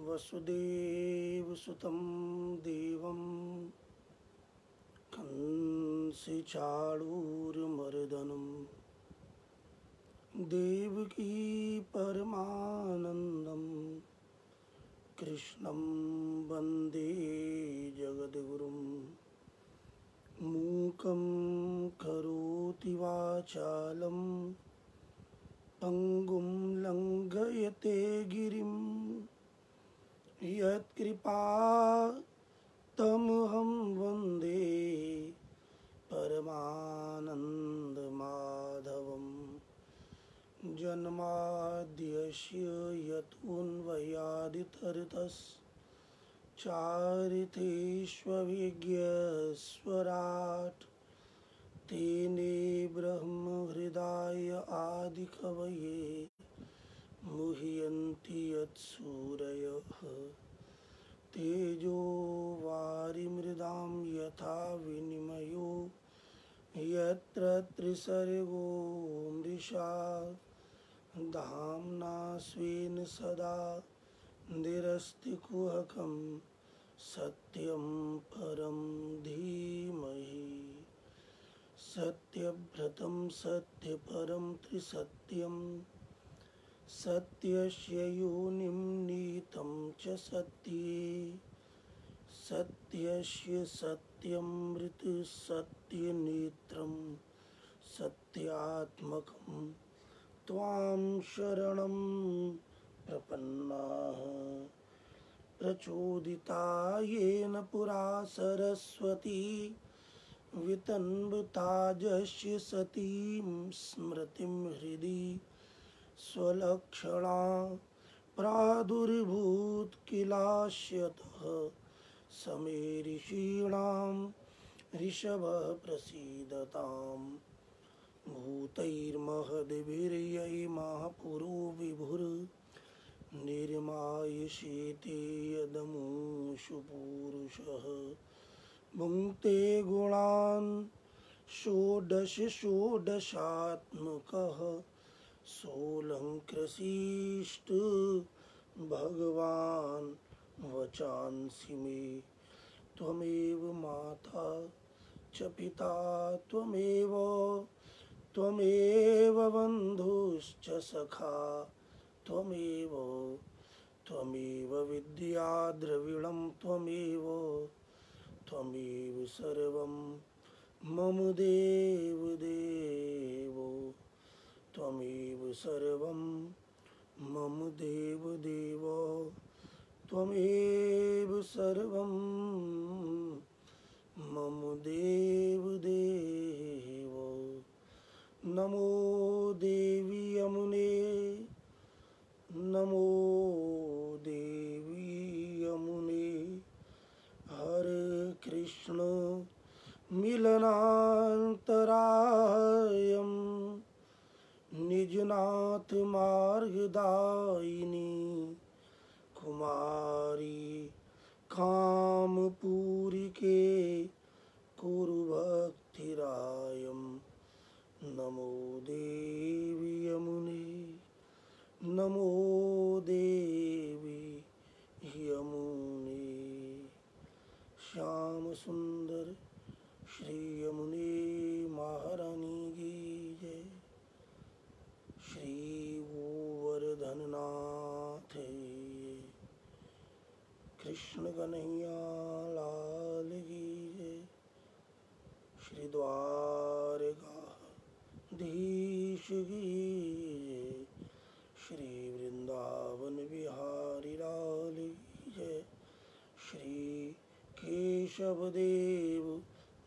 वसुदेवसुतं देवं कंसचाणूरमर्दनं देवकी परमानन्दं कृष्णं वन्दे जगद्गुरुं मूकं करोति वाचालं पंगुं लंघयते गिरिं यत्कृपातमहं वन्दे परमानन्दमाधवं जन्माद्यस्य यतोऽन्वयादितरतश्चारितेष्वभिज्ञस्वराट् तेने ब्रह्महृदाय आदिकवये मुह्यन्ति यत्सूरयः तेजो वारिमृदां यथा विनिमयो यत्र त्रिसर्गो मृषा धाम्ना स्वेन सदा निरस्तिकुहकं सत्यं परं धीमहि सत्यव्रतं सत्यपरं त्रिसत्यं सत्यस्य योनिं नीतं च सत्ये सत्यस्य सत्यमृत सत्यनेत्रं सत्यात्मकं त्वां शरणं प्रपन्नाः प्रचोदिता येन पुरा सरस्वती वितन्वताजस्य सतीं स्मृतिं हृदि स्वलक्षणा प्रादुर्भूतकिलास्यतः समेऋषीणां ऋषभः प्रसीदताम् भूतैर्महद्भिर्यैमः पुरो विभुर्निर्मायसेते यदमुषु पूरुषः भुङ्क्ते गुणान् षोडश षोडशात्मकः सोऽलङ्कृषीष्ट भगवान् वचांसि मे त्वमेव माता च पिता त्वमेव बन्धुश्च सखा त्वमेव विद्या द्रविणं त्वमेव सर्वं मम देवदेवो त्वमेव सर्वं मम देवदेवो त्वमेव सर्वं मम देवदेवो नमो देवी यमुने नमो देवी यमुने हरे कृष्ण मिलनान्तरायं निजनाथ मार्गदायिनी कुमारी कामपूरी के कुरु भक्तिरायं नमो देवी यमुने नमो देवी यमुने श्याम सुंदर श्री यमुने महारानी की जय श्री गोवर्धननाथ कृष्ण कन्हैया लाल की जय श्री द्वारकाधीश की जय श्री वृंदावन बिहारी लाल की जय श्री केशवदेव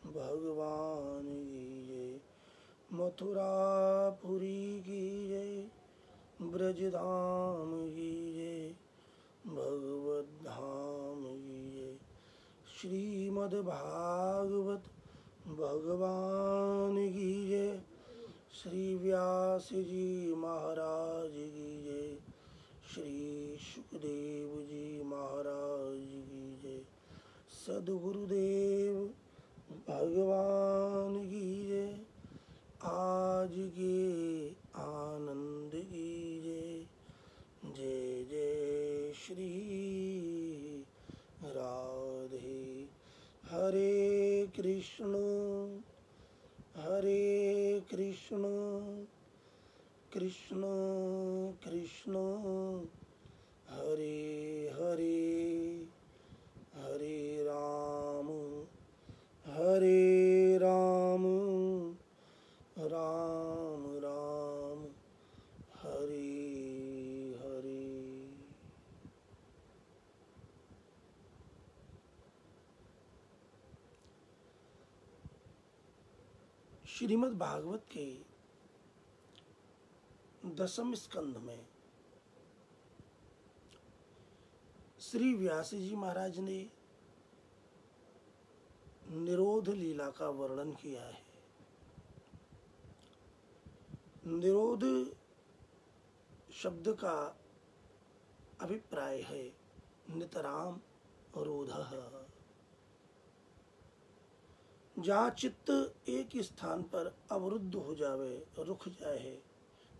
भगवान की जय मथुरापुरी की जय ब्रजधाम की जय भगवत धाम की जय श्रीमद्भागवत भगवान की जय श्री व्यास जी महाराज की जय श्री सुखदेव जी महाराज की जय सद्गुरुदेव भगवान की जय आज के आनंद की जय जय जय श्री कृष्ण हरे कृष्ण कृष्ण कृष्ण हरे हरे हरे राम राम राम हरे हरे। श्रीमद् भागवत के 10वें स्कंध में श्री व्यास जी महाराज ने निरोध लीला का वर्णन किया है। निरोध शब्द का अभिप्राय है नितराम रोधः। जहाँ चित्त एक स्थान पर अवरुद्ध हो जावे, रुक जाए,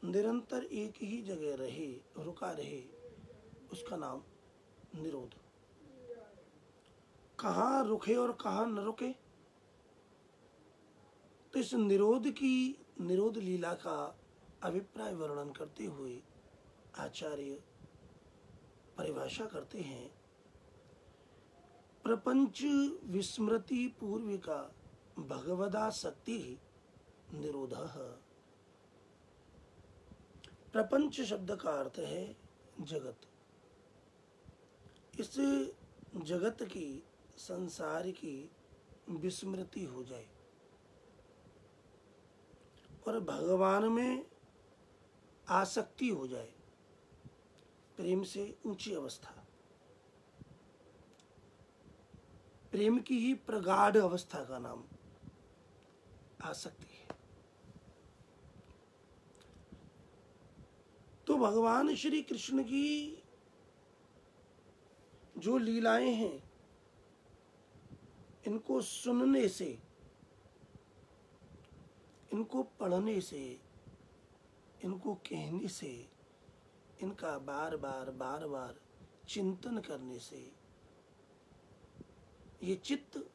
निरंतर एक ही जगह रहे, रुका रहे, उसका नाम निरोध। कहाँ रुके और कहाँ न रुके, तो इस निरोध लीला का अभिप्राय वर्णन करते हुए आचार्य परिभाषा करते हैं, प्रपंच विस्मृति पूर्विका भगवदासक्ति निरोधः। प्रपंच शब्द का अर्थ है जगत। इस जगत की, संसार की विस्मृति हो जाए और भगवान में आसक्ति हो जाए, प्रेम से ऊंची अवस्था, प्रेम की ही प्रगाढ़ अवस्था का नाम आसक्ति है। तो भगवान श्री कृष्ण की जो लीलाएं हैं, इनको सुनने से, इनको पढ़ने से, इनको कहने से, इनका बार बार चिंतन करने से ये चित्त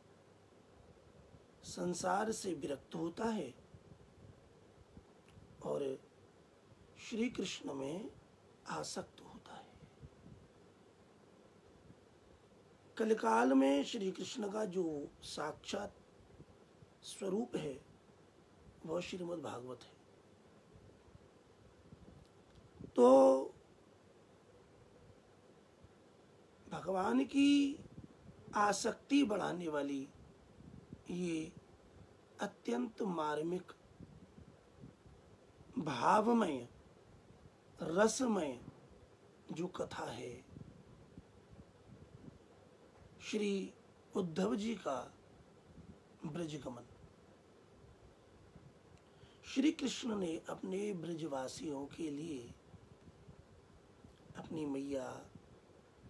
संसार से विरक्त होता है और श्री कृष्ण में आसक्त होता है। कलिकाल में श्री कृष्ण का जो साक्षात स्वरूप है वह श्रीमद् भागवत है। तो भगवान की आसक्ति बढ़ाने वाली ये अत्यंत मार्मिक, भावमय, रसमय जो कथा है, श्री उद्धव जी का ब्रजगमन। श्री कृष्ण ने अपने ब्रजवासियों के लिए अपनी मैया,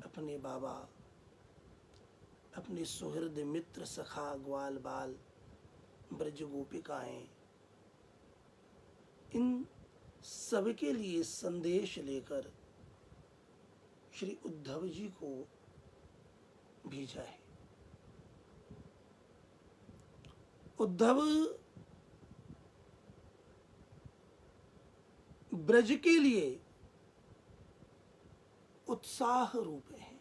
अपने बाबा, अपने सुहृद मित्र, सखा, ग्वाल बाल, ब्रज गोपिकाएं, इन सबके लिए संदेश लेकर श्री उद्धव जी को भेजा है। उद्धव ब्रज के लिए उत्साह रूप है।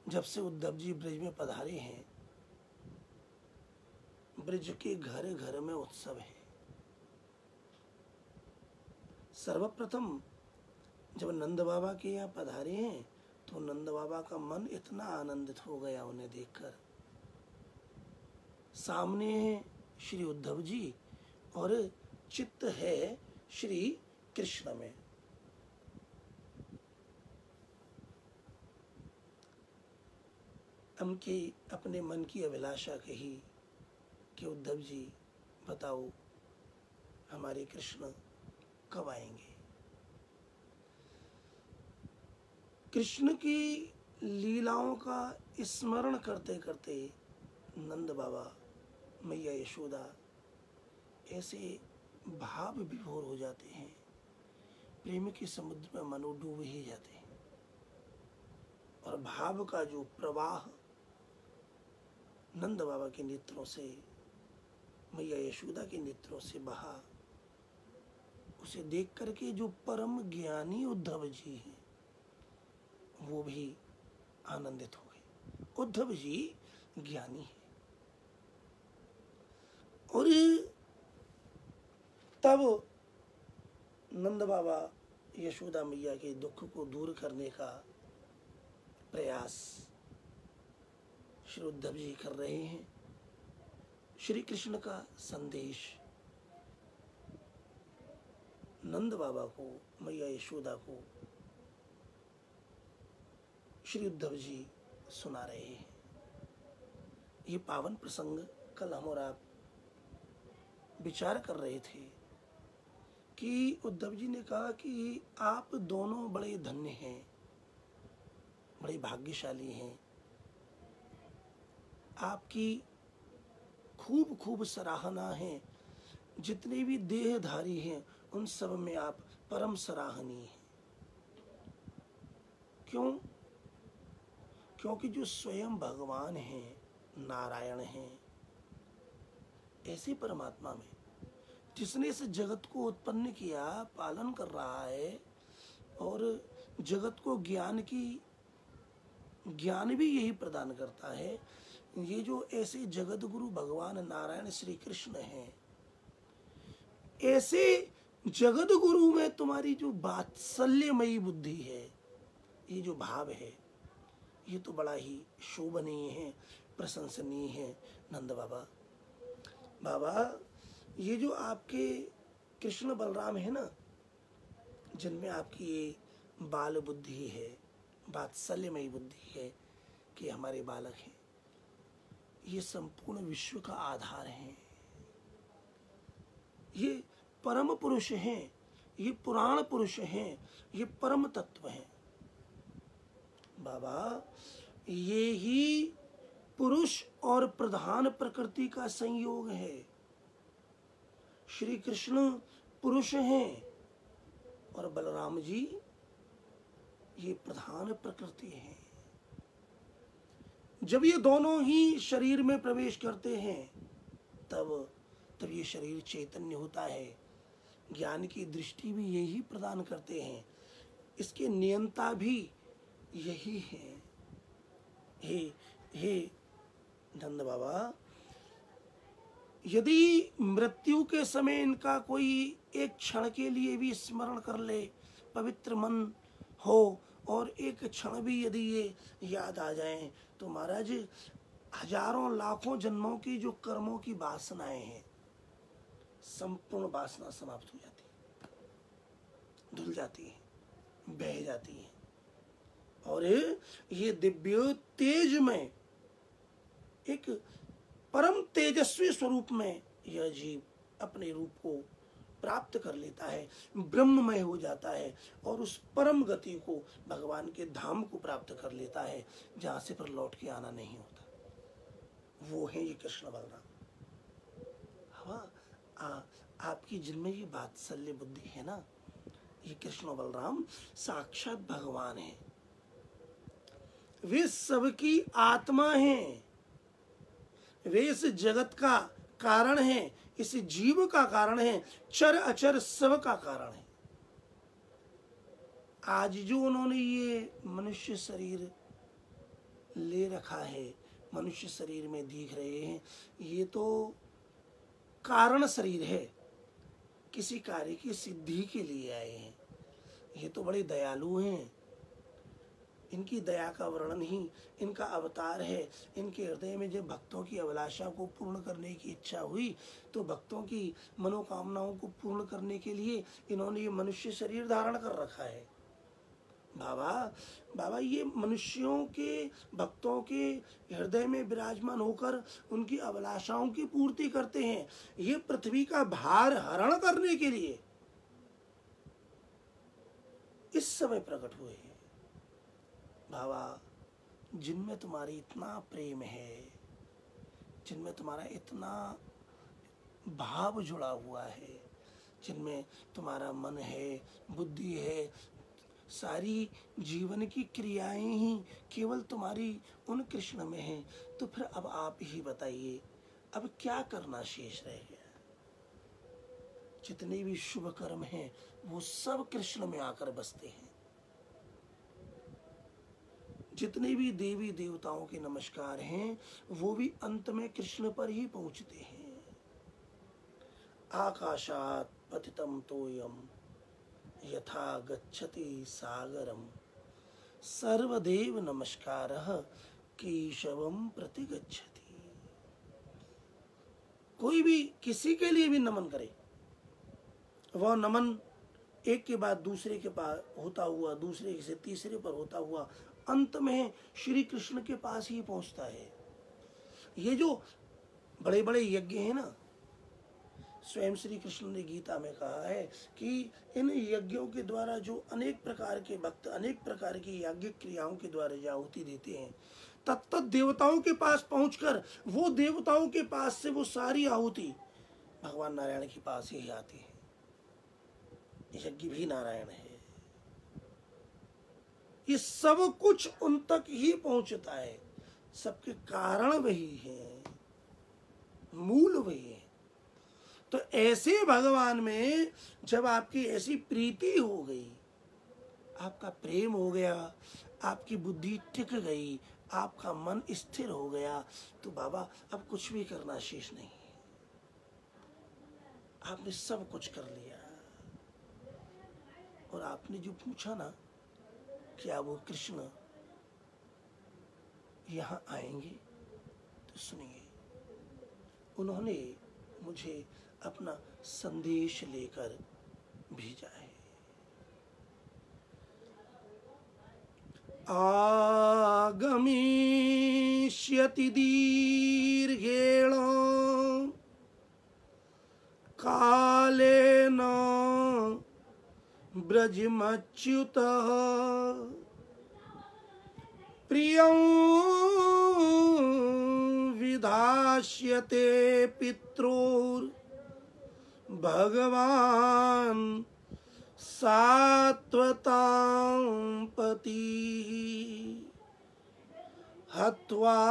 जब से उद्धव जी ब्रज में पधारे हैं, ब्रज के घर घर में उत्सव है। सर्वप्रथम जब नंद बाबा के यहाँ पधारे हैं तो नंद बाबा का मन इतना आनंदित हो गया उन्हें देखकर। सामने है श्री उद्धव जी और चित्त है श्री कृष्ण में। उनकी अपने मन की अभिलाषा कही कि उद्धव जी बताओ हमारे कृष्ण कब आएंगे। कृष्ण की लीलाओं का स्मरण करते करते नंद बाबा, मैया यशोदा ऐसे भाव विभोर हो जाते हैं, प्रेम के समुद्र में मनो डूब ही जाते हैं और भाव का जो प्रवाह नंद बाबा के नेत्रों से, मैया यशोदा के नेत्रों से बहा। उसे देख करके जो परम ज्ञानी उद्धव जी हैं वो भी आनंदित हो गए। उद्धव जी ज्ञानी हैं। और तब नंद बाबा यशोदा मैया के दुख को दूर करने का प्रयास श्री उद्धव जी कर रहे हैं। श्री कृष्ण का संदेश नंद बाबा को, मैया यशोदा को श्री उद्धव जी सुना रहे हैं। ये पावन प्रसंग कल हम और आप विचार कर रहे थे कि उद्धव जी ने कहा कि आप दोनों बड़े धन्य हैं, बड़े भाग्यशाली हैं। आपकी खूब खूब सराहना है। जितने भी देहधारी हैं उन सब में आप परम सराहनीय हैं। क्यों? क्योंकि जो स्वयं भगवान हैं, नारायण हैं, ऐसे परमात्मा में जिसने इस जगत को उत्पन्न किया, पालन कर रहा है और जगत को ज्ञान भी यही प्रदान करता है। ये जो ऐसे जगत गुरु भगवान नारायण श्री कृष्ण हैं, ऐसे जगत गुरु में तुम्हारी जो वात्सल्यमयी बुद्धि है, ये जो भाव है, ये तो बड़ा ही शोभनीय है, प्रशंसनीय है। नंद बाबा ये जो आपके कृष्ण बलराम है ना, जिनमें आपकी ये बाल बुद्धि है, वात्सल्यमयी बुद्धि है कि हमारे बालक हैं, ये संपूर्ण विश्व का आधार हैं। ये परम पुरुष हैं, ये पुराण पुरुष हैं, ये परम तत्व हैं। बाबा ये ही पुरुष और प्रधान प्रकृति का संयोग है। श्री कृष्ण पुरुष हैं और बलराम जी ये प्रधान प्रकृति है। जब ये दोनों ही शरीर में प्रवेश करते हैं तब ये शरीर चैतन्य होता है। ज्ञान की दृष्टि भी यही प्रदान करते हैं, इसके नियंता भी यही है। हे नंद बाबा, यदि मृत्यु के समय इनका कोई एक क्षण के लिए भी स्मरण कर ले, पवित्र मन हो और एक क्षण भी यदि ये याद आ जाए, तो महाराज हजारों लाखों जन्मों की जो कर्मों की वासनाएं हैं, संपूर्ण वासना समाप्त हो जाती है, धुल जाती है, बह जाती है। और ये दिव्य तेज में, एक परम तेजस्वी स्वरूप में यह जीव अपने रूप को प्राप्त कर लेता है, ब्रह्ममय हो जाता है और उस परम गति को, भगवान के धाम को प्राप्त कर लेता है, जहां से पर लौट के आना नहीं होता। वो है ये कृष्ण बलराम। हाँ, आपकी जिनमें ये वात्सल्य बुद्धि है ना, ये कृष्ण बलराम साक्षात भगवान है। वे सबकी आत्मा हैं, वे इस जगत का कारण है, इस जीव का कारण है, चर अचर सब का कारण है। आज जो उन्होंने ये मनुष्य शरीर ले रखा है, मनुष्य शरीर में दिख रहे हैं, ये तो कारण शरीर है, किसी कार्य की सिद्धि के लिए आए हैं। ये तो बड़े दयालु हैं, इनकी दया का वर्णन ही इनका अवतार है। इनके हृदय में जब भक्तों की अभिलाषा को पूर्ण करने की इच्छा हुई, तो भक्तों की मनोकामनाओं को पूर्ण करने के लिए इन्होंने ये मनुष्य शरीर धारण कर रखा है। बाबा ये मनुष्यों के, भक्तों के हृदय में विराजमान होकर उनकी अभिलाषाओं की पूर्ति करते हैं। ये पृथ्वी का भार हरण करने के लिए इस समय प्रकट हुए हैं। बाबा, जिनमें तुम्हारी इतना प्रेम है, जिनमें तुम्हारा इतना भाव जुड़ा हुआ है, जिनमें तुम्हारा मन है, बुद्धि है, सारी जीवन की क्रियाएं ही केवल तुम्हारी उन कृष्ण में हैं, तो फिर अब आप ही बताइए अब क्या करना शेष रह गया। जितने भी शुभ कर्म हैं वो सब कृष्ण में आकर बसते हैं। जितने भी देवी देवताओं के नमस्कार हैं वो भी अंत में कृष्ण पर ही पहुंचते हैं। आकाशात पतितम तोयम यथा गच्छति सागरम सर्वदेव नमस्कारः केशवम प्रति गच्छति। कोई भी किसी के लिए भी नमन करे, वह नमन एक के बाद दूसरे के पास होता हुआ, दूसरे से तीसरे पर होता हुआ अंत में श्री कृष्ण के पास ही पहुंचता है। ये जो बड़े बड़े यज्ञ हैं ना, स्वयं श्री कृष्ण ने गीता में कहा है कि इन यज्ञों के द्वारा जो अनेक प्रकार के भक्त अनेक प्रकार की याज्ञिक क्रियाओं के द्वारा जो आहुति देते हैं, तत्त देवताओं के पास पहुंचकर वो देवताओं के पास से वो सारी आहुति भगवान नारायण के पास ही आती है। यज्ञ भी नारायण है। ये सब कुछ उन तक ही पहुंचता है। सबके कारण वही है, मूल वही है। तो ऐसे भगवान में जब आपकी ऐसी प्रीति हो गई, आपका प्रेम हो गया, आपकी बुद्धि टिक गई, आपका मन स्थिर हो गया, तो बाबा अब कुछ भी करना शेष नहीं है। आपने सब कुछ कर लिया। और आपने जो पूछा ना क्या वो कृष्ण यहाँ आएंगे, तो सुनिए, उन्होंने मुझे अपना संदेश लेकर भेजा है। आगमिष्यति दीर्घेण कालेन ब्रजमच्युतः प्रियं विधास्यते पितृर्भगवान् सात्वतां पतिः हत्वा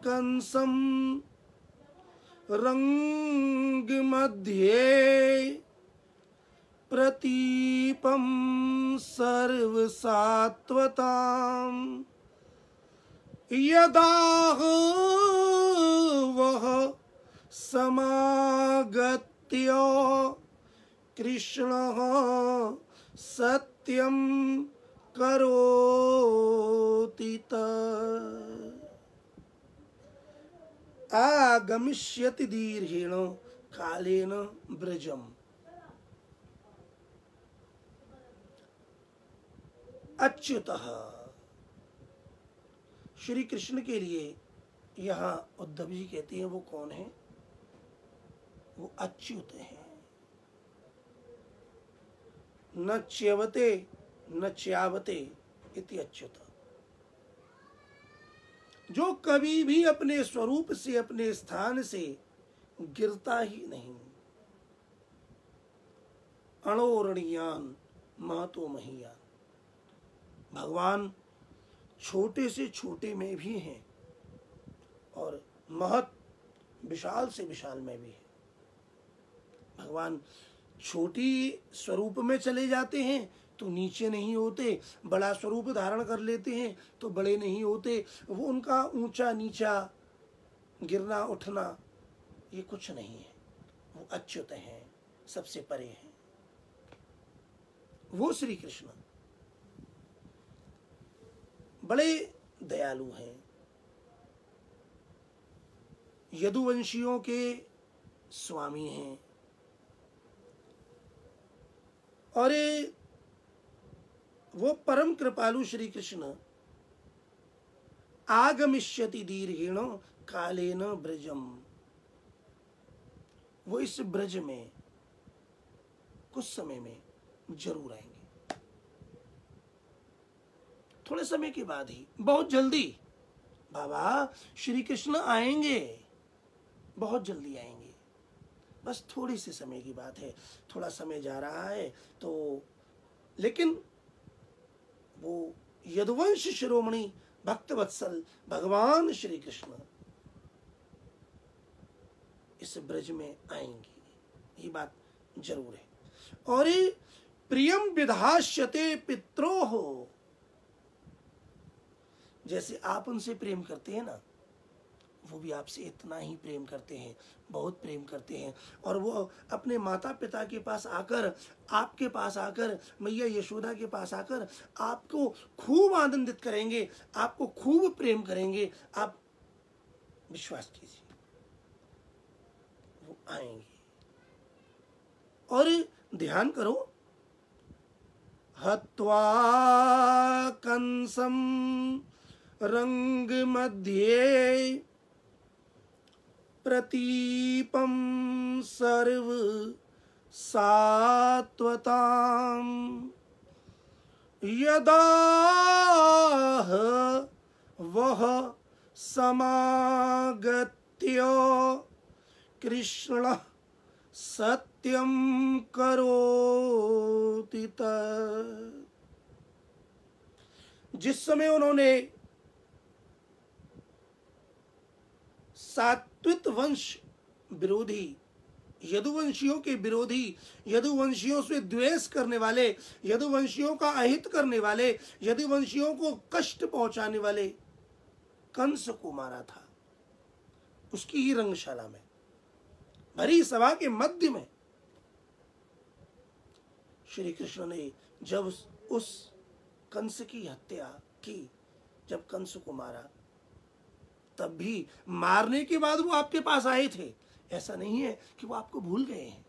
कंसं रंगमध्ये प्रतीपं सर्वसात्वतां यदा वह समागत्य कृष्णः सत्यं करोति तत् आगमिष्यति दीर्घेण कालेन ब्रजम। अच्युतः, श्री कृष्ण के लिए यहाँ उद्धव जी कहते हैं वो कौन है? वो अच्युत है। न च्यवते न च्यावते इति अच्युत, जो कभी भी अपने स्वरूप से अपने स्थान से गिरता ही नहीं। अणोरणीयान महतो महीयान, भगवान छोटे से छोटे में भी हैं और महत विशाल से विशाल में भी है। भगवान छोटी स्वरूप में चले जाते हैं तो नीचे नहीं होते, बड़ा स्वरूप धारण कर लेते हैं तो बड़े नहीं होते। वो उनका ऊंचा नीचा गिरना उठना ये कुछ नहीं है। वो अच्युत हैं, सबसे परे हैं। वो श्री कृष्ण बड़े दयालु हैं। यदुवंशियों के स्वामी हैं और वो परम कृपालु श्री कृष्ण आगमिष्यति दीर्घेण कालेन ब्रजम, वो इस ब्रज में कुछ समय में जरूर आएंगे। थोड़े समय के बाद ही, बहुत जल्दी बाबा श्री कृष्ण आएंगे, बहुत जल्दी आएंगे। बस थोड़ी सी समय की बात है, थोड़ा समय जा रहा है तो। लेकिन वो यदुवंश शिरोमणि भक्त वत्सल भगवान श्री कृष्ण इस ब्रज में आएंगे, ये बात जरूर है। और प्रियम विधाश्यते पित्रोः, जैसे आप उनसे प्रेम करते हैं ना, वो भी आपसे इतना ही प्रेम करते हैं, बहुत प्रेम करते हैं। और वो अपने माता पिता के पास आकर, आपके पास आकर, मैया यशोदा के पास आकर आपको खूब आनंदित करेंगे, आपको खूब प्रेम करेंगे। आप विश्वास कीजिए, वो आएंगे। और ध्यान करो, हत्वा कंसम रंग मध्ये प्रतीपम सर्व सात्वताम यदा वह समागत्य कृष्ण सत्यम करोति तत्। जिस समय उन्होंने सात्वित वंश विरोधी, यदुवंशियों के विरोधी, यदुवंशियों से द्वेष करने वाले, यदुवंशियों का अहित करने वाले, यदुवंशियों को कष्ट पहुंचाने वाले कंस को मारा था, उसकी ही रंगशाला में, भरी सभा के मध्य में श्री कृष्ण ने जब उस कंस की हत्या की, जब कंस को मारा, तब भी मारने के बाद वो आपके पास आए थे। ऐसा नहीं है कि वो आपको भूल गए हैं।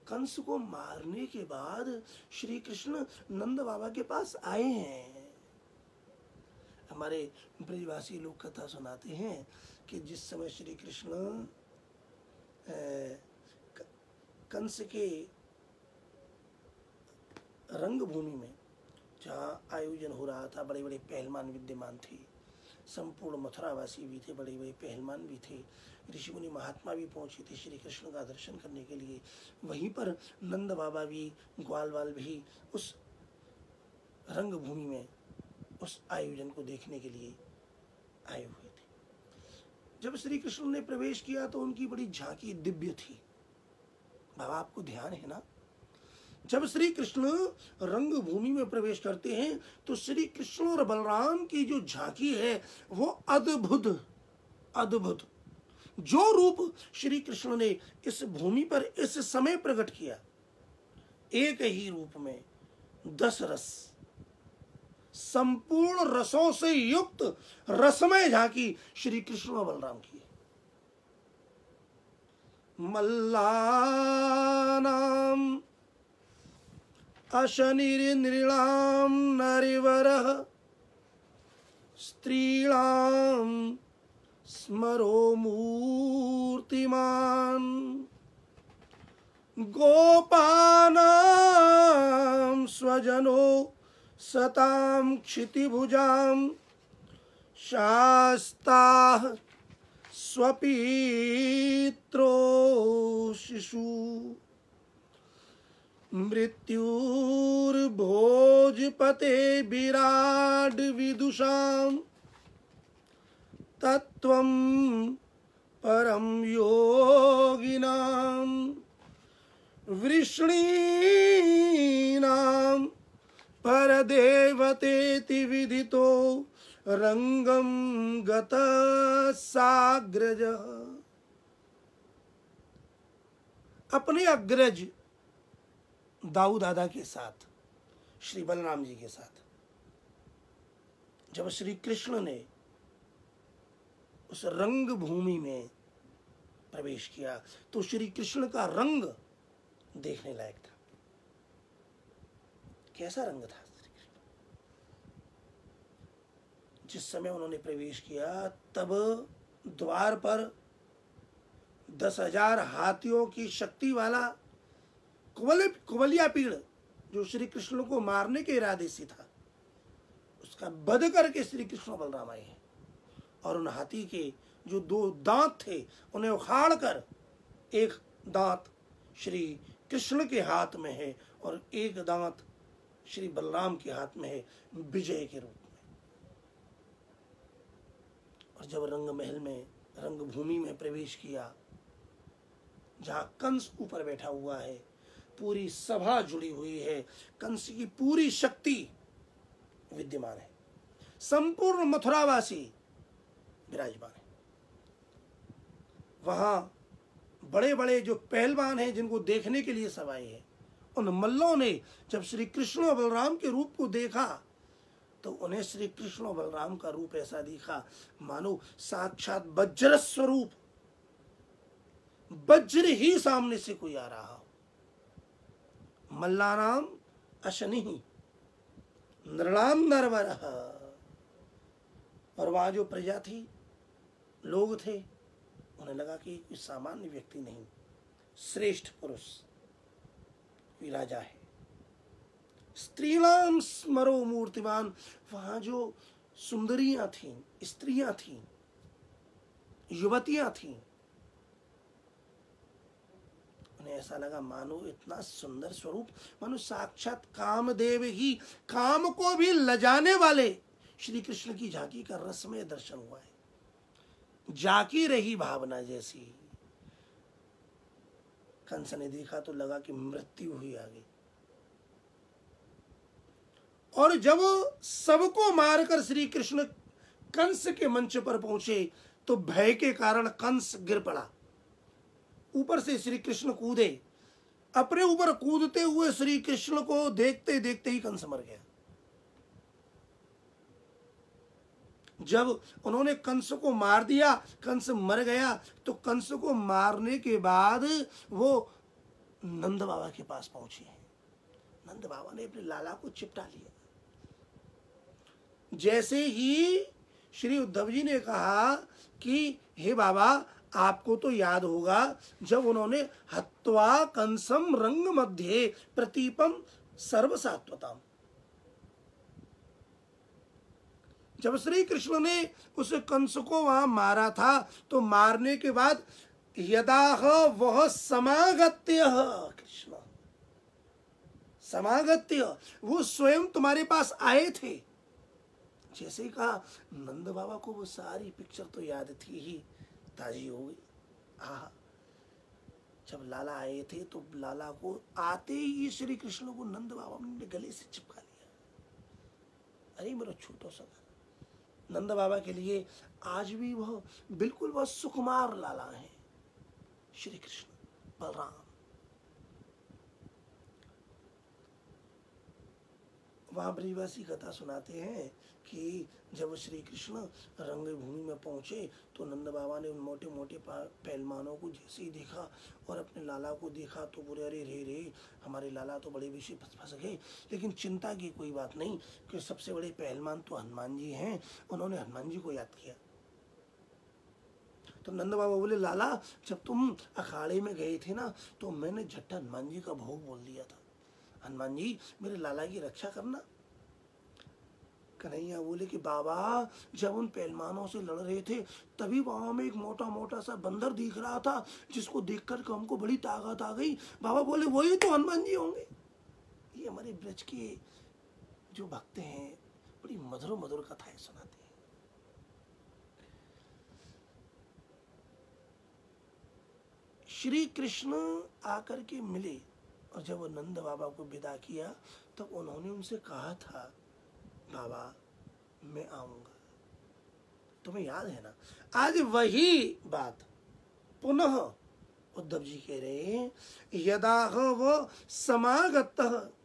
कंस को मारने के बाद श्री कृष्ण नंद बाबा के पास आए हैं। हमारे ब्रजवासी लोग कथा सुनाते हैं कि जिस समय श्री कृष्ण कंस के रंगभूमि में, जहाँ आयोजन हो रहा था, बड़े बड़े पहलवान विद्यमान थे, संपूर्ण मथुरावासी भी थे, बड़े बड़े पहलवान भी थे, ऋषि मुनि महात्मा भी पहुंचे थे श्री कृष्ण का दर्शन करने के लिए। वहीं पर नंद बाबा भी, ग्वाल वाल भी उस रंगभूमि में उस आयोजन को देखने के लिए आए हुए थे। जब श्री कृष्ण ने प्रवेश किया तो उनकी बड़ी झांकी दिव्य थी। बाबा आपको ध्यान है ना, जब श्री कृष्ण रंगभूमि में प्रवेश करते हैं तो श्री कृष्ण और बलराम की जो झांकी है वो अद्भुत अद्भुत। जो रूप श्री कृष्ण ने इस भूमि पर इस समय प्रकट किया, एक ही रूप में 10 रस, संपूर्ण रसों से युक्त रसमय झांकी श्री कृष्ण और बलराम की। मल्लानाम अशनिर्नृणां नरिवरः स्त्रीणां स्मरो मूर्तिमान् गोपानां स्वजनो सतां क्षितिभुजां शास्ताः स्वपित्रो शिशु मृत्युर्भोजपते विराड विदुषां तत्त्वं परम योगिनां वृष्णीनां परदेवतेति विदितो रंगम गतः साग्रजः। अपने अग्रज दाऊ दादा के साथ, श्री बलराम जी के साथ जब श्री कृष्ण ने उस रंग भूमि में प्रवेश किया तो श्री कृष्ण का रंग देखने लायक था। कैसा रंग था श्री कृष्ण? जिस समय उन्होंने प्रवेश किया तब द्वार पर 10,000 हाथियों की शक्ति वाला कुबलिया पीड़, जो श्री कृष्ण को मारने के इरादे से था, उसका वध करके श्री कृष्ण बलराम आए हैं। और उन हाथी के जो 2 दांत थे उन्हें उखाड़ कर एक दांत श्री कृष्ण के हाथ में है और एक दांत श्री बलराम के हाथ में है विजय के रूप में। और जब रंग महल में, रंगभूमि में प्रवेश किया, जहां कंस ऊपर बैठा हुआ है, पूरी सभा जुड़ी हुई है, कंस की पूरी शक्ति विद्यमान है, संपूर्ण मथुरावासी विराजमान है। वहां बड़े बड़े जो पहलवान हैं, जिनको देखने के लिए सब आए हैं, उन मल्लों ने जब श्री कृष्ण और बलराम के रूप को देखा तो उन्हें श्री कृष्ण और बलराम का रूप ऐसा दिखा मानो साक्षात वज्र स्वरूप, वज्र ही सामने से कोई आ रहा हो। मल्लानाम अशनि नृणाम नरवरः। और वहां जो प्रजा थी, लोग थे, उन्हें लगा कि कोई सामान्य व्यक्ति नहीं, श्रेष्ठ पुरुष राजा है। स्त्रीणाम स्मरो मूर्तिमान। वहां जो सुंदरियां थीं, स्त्रियां थीं, युवतियां थीं, उन्हें ऐसा लगा मानो इतना सुंदर स्वरूप, मानो साक्षात कामदेव ही, काम को भी लजाने वाले श्री कृष्ण की झांकी का रसमय दर्शन हुआ है। जाकी रही भावना जैसी। कंस ने देखा तो लगा कि मृत्यु हुई आगे। और जब सबको मारकर श्री कृष्ण कंस के मंच पर पहुंचे तो भय के कारण कंस गिर पड़ा। ऊपर से श्री कृष्ण कूदे, अपने ऊपर कूदते हुए श्री कृष्ण को देखते देखते ही कंस मर गया। जब उन्होंने कंस को मार दिया, कंस मर गया, तो कंस को मारने के बाद वो नंद बाबा के पास पहुंचे। नंद बाबा ने अपने लाला को चिपटा लिया। जैसे ही श्री उद्धव जी ने कहा कि हे बाबा, आपको तो याद होगा जब उन्होंने हत्वा कंसम रंग मध्ये प्रतीपम सर्वसात्वताम, जब श्री कृष्ण ने उस कंस को वहां मारा था तो मारने के बाद यदाह वह समागत्य, कृष्ण समागत्य, वो स्वयं तुम्हारे पास आए थे। जैसे ही कहा, नंद बाबा को वो सारी पिक्चर तो याद थी ही, ताजी हो गई। जब लाला आए थे तो लाला को आते ही श्री कृष्ण को नंद बाबा ने गले से चिपका लिया। अरे मेरा छोटा सा नंद बाबा के लिए आज भी वह बिल्कुल वह सुकुमार लाला है, श्री कृष्ण बलराम। वहां ब्रजवासी कथा सुनाते हैं कि जब श्री कृष्ण रंगभूमि में पहुंचे तो नंद बाबा ने उन मोटे मोटे पहलवानों को जैसे ही देखा और अपने लाला को देखा तो बोले, अरे रे रे, हमारे लाला तो बड़े विषय फंस गए। लेकिन चिंता की कोई बात नहीं कि सबसे बड़े पहलवान तो हनुमान जी हैं। उन्होंने हनुमान जी को याद किया। तो नंद बाबा बोले, लाला जब तुम अखाड़े में गए थे ना तो मैंने झट्टा हनुमान जी का भोग बोल दिया था, हनुमान जी मेरे लाला की रक्षा करना। कन्हैया बोले कि बाबा जब उन पहलवानों से लड़ रहे थे तभी वहां में एक मोटा मोटा सा बंदर दिख रहा था जिसको देखकर हमको बड़ी ताकत आ गई। बाबा बोले वही तो हनुमान जी होंगे। ये हमारे ब्रज के जो भक्त हैं बड़ी मधुर मधुर कथाएं सुनाते हैं। श्री कृष्ण आकर के मिले और जब वो नंद बाबा को विदा किया तब उन्होंने उनसे कहा था, बाबा मैं आऊंगा, तुम्हें याद है ना। आज वही बात पुनः उद्धव जी कह रहे हैं, यदा वो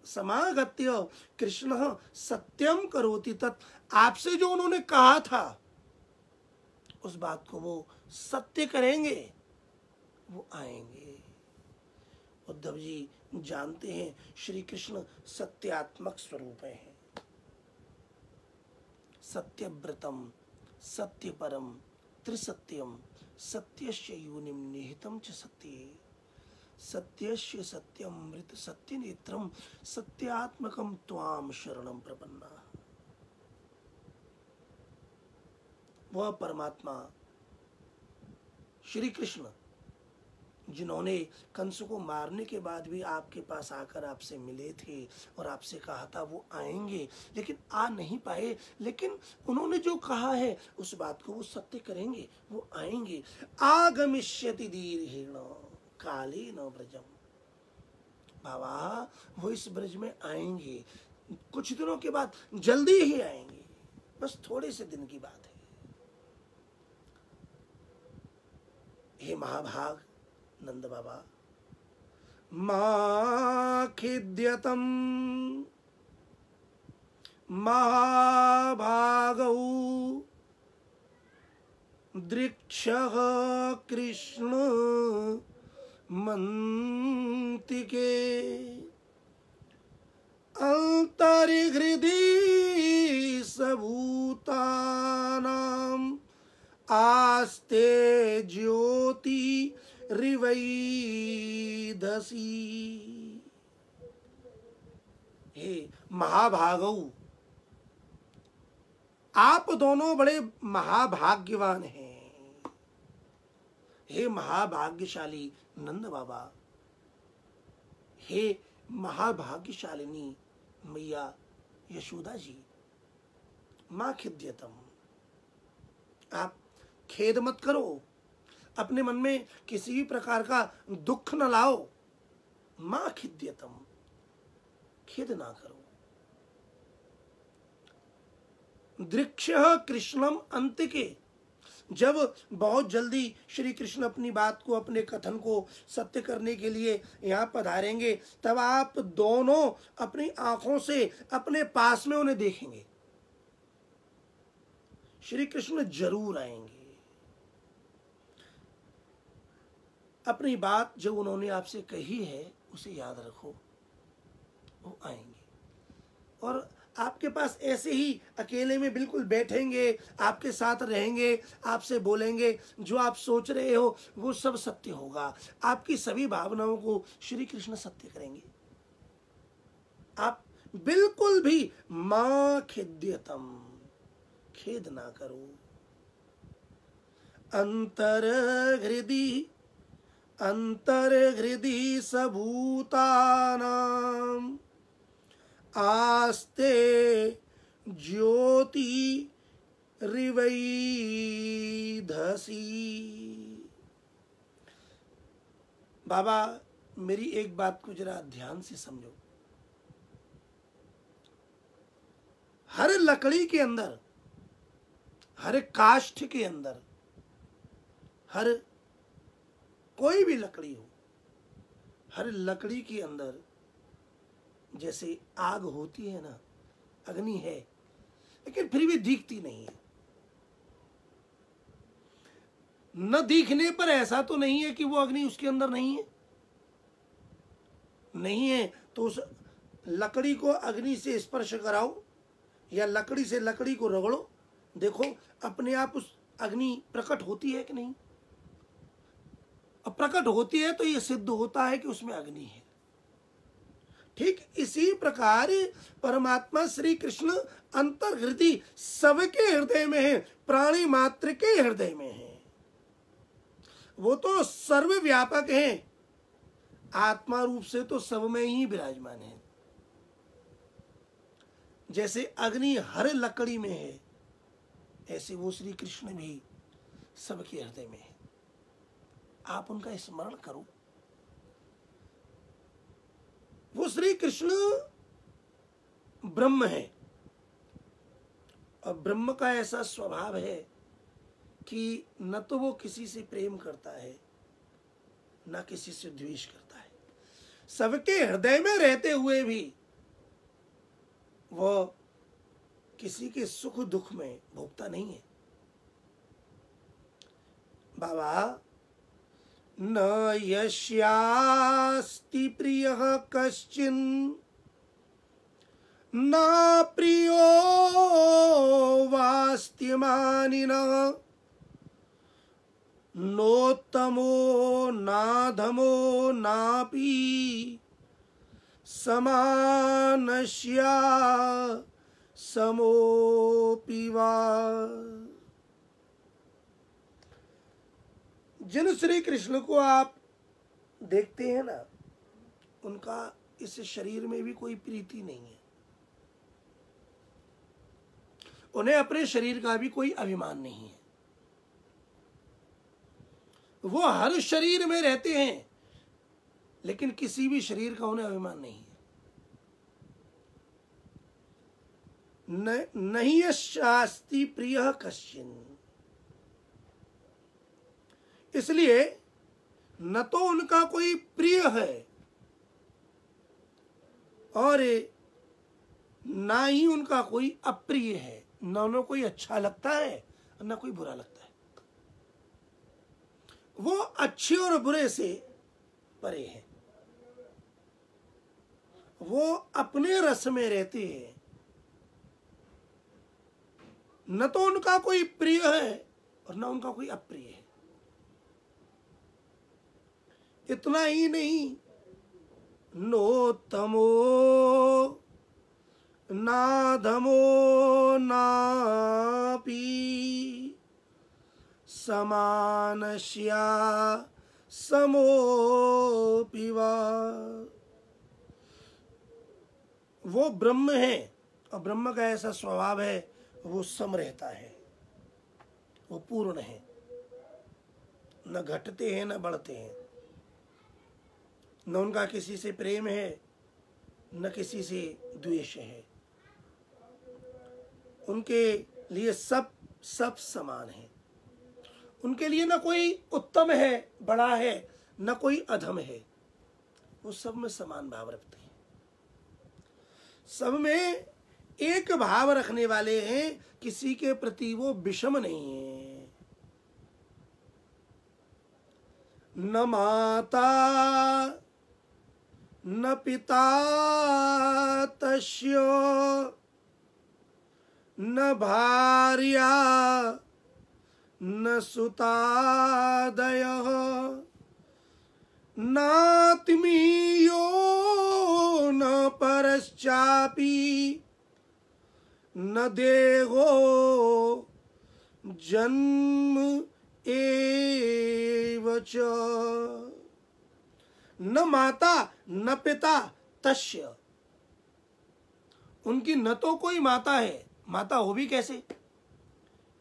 समागत्य कृष्ण सत्यम करोति तत्, आपसे जो उन्होंने कहा था उस बात को वो सत्य करेंगे, वो आएंगे। उद्धव जी जानते हैं श्री कृष्ण सत्यात्मक स्वरूप है। सत्यव्रतम सत्यपरम त्रिसत्यम सत्यस्य योनिम निहितम च सत्ये सत्यस्य सत्यमृत सत्यनेत्रम सत्यात्मकम त्वाम शरणम प्रपन्ना। वह परमात्मा श्री कृष्ण जिन्होंने कंस को मारने के बाद भी आपके पास आकर आपसे मिले थे और आपसे कहा था वो आएंगे, लेकिन आ नहीं पाए, लेकिन उन्होंने जो कहा है उस बात को वो सत्य करेंगे, वो आएंगे। आगमिष्यति दीर्घेण कालेन ब्रजम। बाबा वो इस ब्रज में आएंगे, कुछ दिनों के बाद, जल्दी ही आएंगे, बस थोड़े से दिन की बात है। हे महाभाग नंद बाबा, मा खिद्यतम महाभागौ दृक्षः कृष्ण मंतिके अंतर्हृदि सबूतानां आस्ते ज्योति रिवैधसी। हे महाभागौ, आप दोनों बड़े महाभाग्यवान हैं। हे महाभाग्यशाली नंद बाबा, हे महाभाग्यशालिनी मैया यशोदा जी, मां खिद्यतम, आप खेद मत करो, अपने मन में किसी भी प्रकार का दुख न लाओ। मां खिद्यतम, खेद ना करो। दृक्षः कृष्णम अंतिके, जब बहुत जल्दी श्री कृष्ण अपनी बात को, अपने कथन को सत्य करने के लिए यहाँ पधारेंगे, तब आप दोनों अपनी आंखों से अपने पास में उन्हें देखेंगे। श्री कृष्ण जरूर आएंगे। अपनी बात जो उन्होंने आपसे कही है उसे याद रखो, वो आएंगे और आपके पास ऐसे ही अकेले में बिल्कुल बैठेंगे, आपके साथ रहेंगे, आपसे बोलेंगे, जो आप सोच रहे हो वो सब सत्य होगा। आपकी सभी भावनाओं को श्री कृष्ण सत्य करेंगे। आप बिल्कुल भी मां खिद्यतम, खेद ना करो। अंतर्हृदि सबूतानां आस्ते ज्योति रिवैधसी। बाबा मेरी एक बात को जरा ध्यान से समझो। हर लकड़ी के अंदर, हर काष्ठ के अंदर, हर कोई भी लकड़ी हो, हर लकड़ी के अंदर जैसे आग होती है ना, अग्नि है, लेकिन फिर भी दिखती नहीं है। न दिखने पर ऐसा तो नहीं है कि वो अग्नि उसके अंदर नहीं है। नहीं है तो उस लकड़ी को अग्नि से स्पर्श कराओ या लकड़ी से लकड़ी को रगड़ो, देखो अपने आप उस अग्नि प्रकट होती है कि नहीं। अब प्रकट होती है तो ये सिद्ध होता है कि उसमें अग्नि है। ठीक इसी प्रकार परमात्मा श्री कृष्ण अंतर्हृदय सबके हृदय में है, प्राणी मात्र के हृदय में है। वो तो सर्वव्यापक है, आत्मा रूप से तो सब में ही विराजमान है। जैसे अग्नि हर लकड़ी में है, ऐसे वो श्री कृष्ण भी सबके हृदय में है। आप उनका स्मरण करो। वो श्री कृष्ण ब्रह्म है और ब्रह्म का ऐसा स्वभाव है कि न तो वो किसी से प्रेम करता है, न किसी से द्वेष करता है। सबके हृदय में रहते हुए भी वो किसी के सुख दुख में भोगता नहीं है। बाबा न यस्यास्ति प्रियः कश्चिन् न प्रियो वास्त्यमानिनः नोत्तमो नाधमो नापि समानस्या समोऽपि वा। जिन श्री कृष्ण को आप देखते हैं ना, उनका इस शरीर में भी कोई प्रीति नहीं है, उन्हें अपने शरीर का भी कोई अभिमान नहीं है। वो हर शरीर में रहते हैं, लेकिन किसी भी शरीर का उन्हें अभिमान नहीं है। नहीं शास्ति प्रिय कश्चिन, इसलिए न तो उनका कोई प्रिय है और ना ही उनका कोई अप्रिय है, न उन्हें कोई अच्छा लगता है और न कोई बुरा लगता है। वो अच्छे और बुरे से परे हैं, वो अपने रस में रहते हैं। न तो उनका कोई प्रिय है और न उनका कोई अप्रिय है। इतना ही नहीं, नोत्तमो नाधमो नापि समानस्या समोऽपि वा। वो ब्रह्म है और ब्रह्म का ऐसा स्वभाव है, वो सम रहता है, वो पूर्ण है, न घटते हैं न बढ़ते हैं, न उनका किसी से प्रेम है न किसी से द्वेष है। उनके लिए सब समान है। उनके लिए न कोई उत्तम है, बड़ा है, न कोई अधम है, वो सब में समान भाव रखते हैं, सब में एक भाव रखने वाले हैं, किसी के प्रति वो विषम नहीं है। न माता न पिता तस्य न भार्या न सुतादयः नात्मीयो न परश्चापि न देहो जन्म एव च। न माता न पिता तस्य, उनकी न तो कोई माता है, माता हो भी कैसे,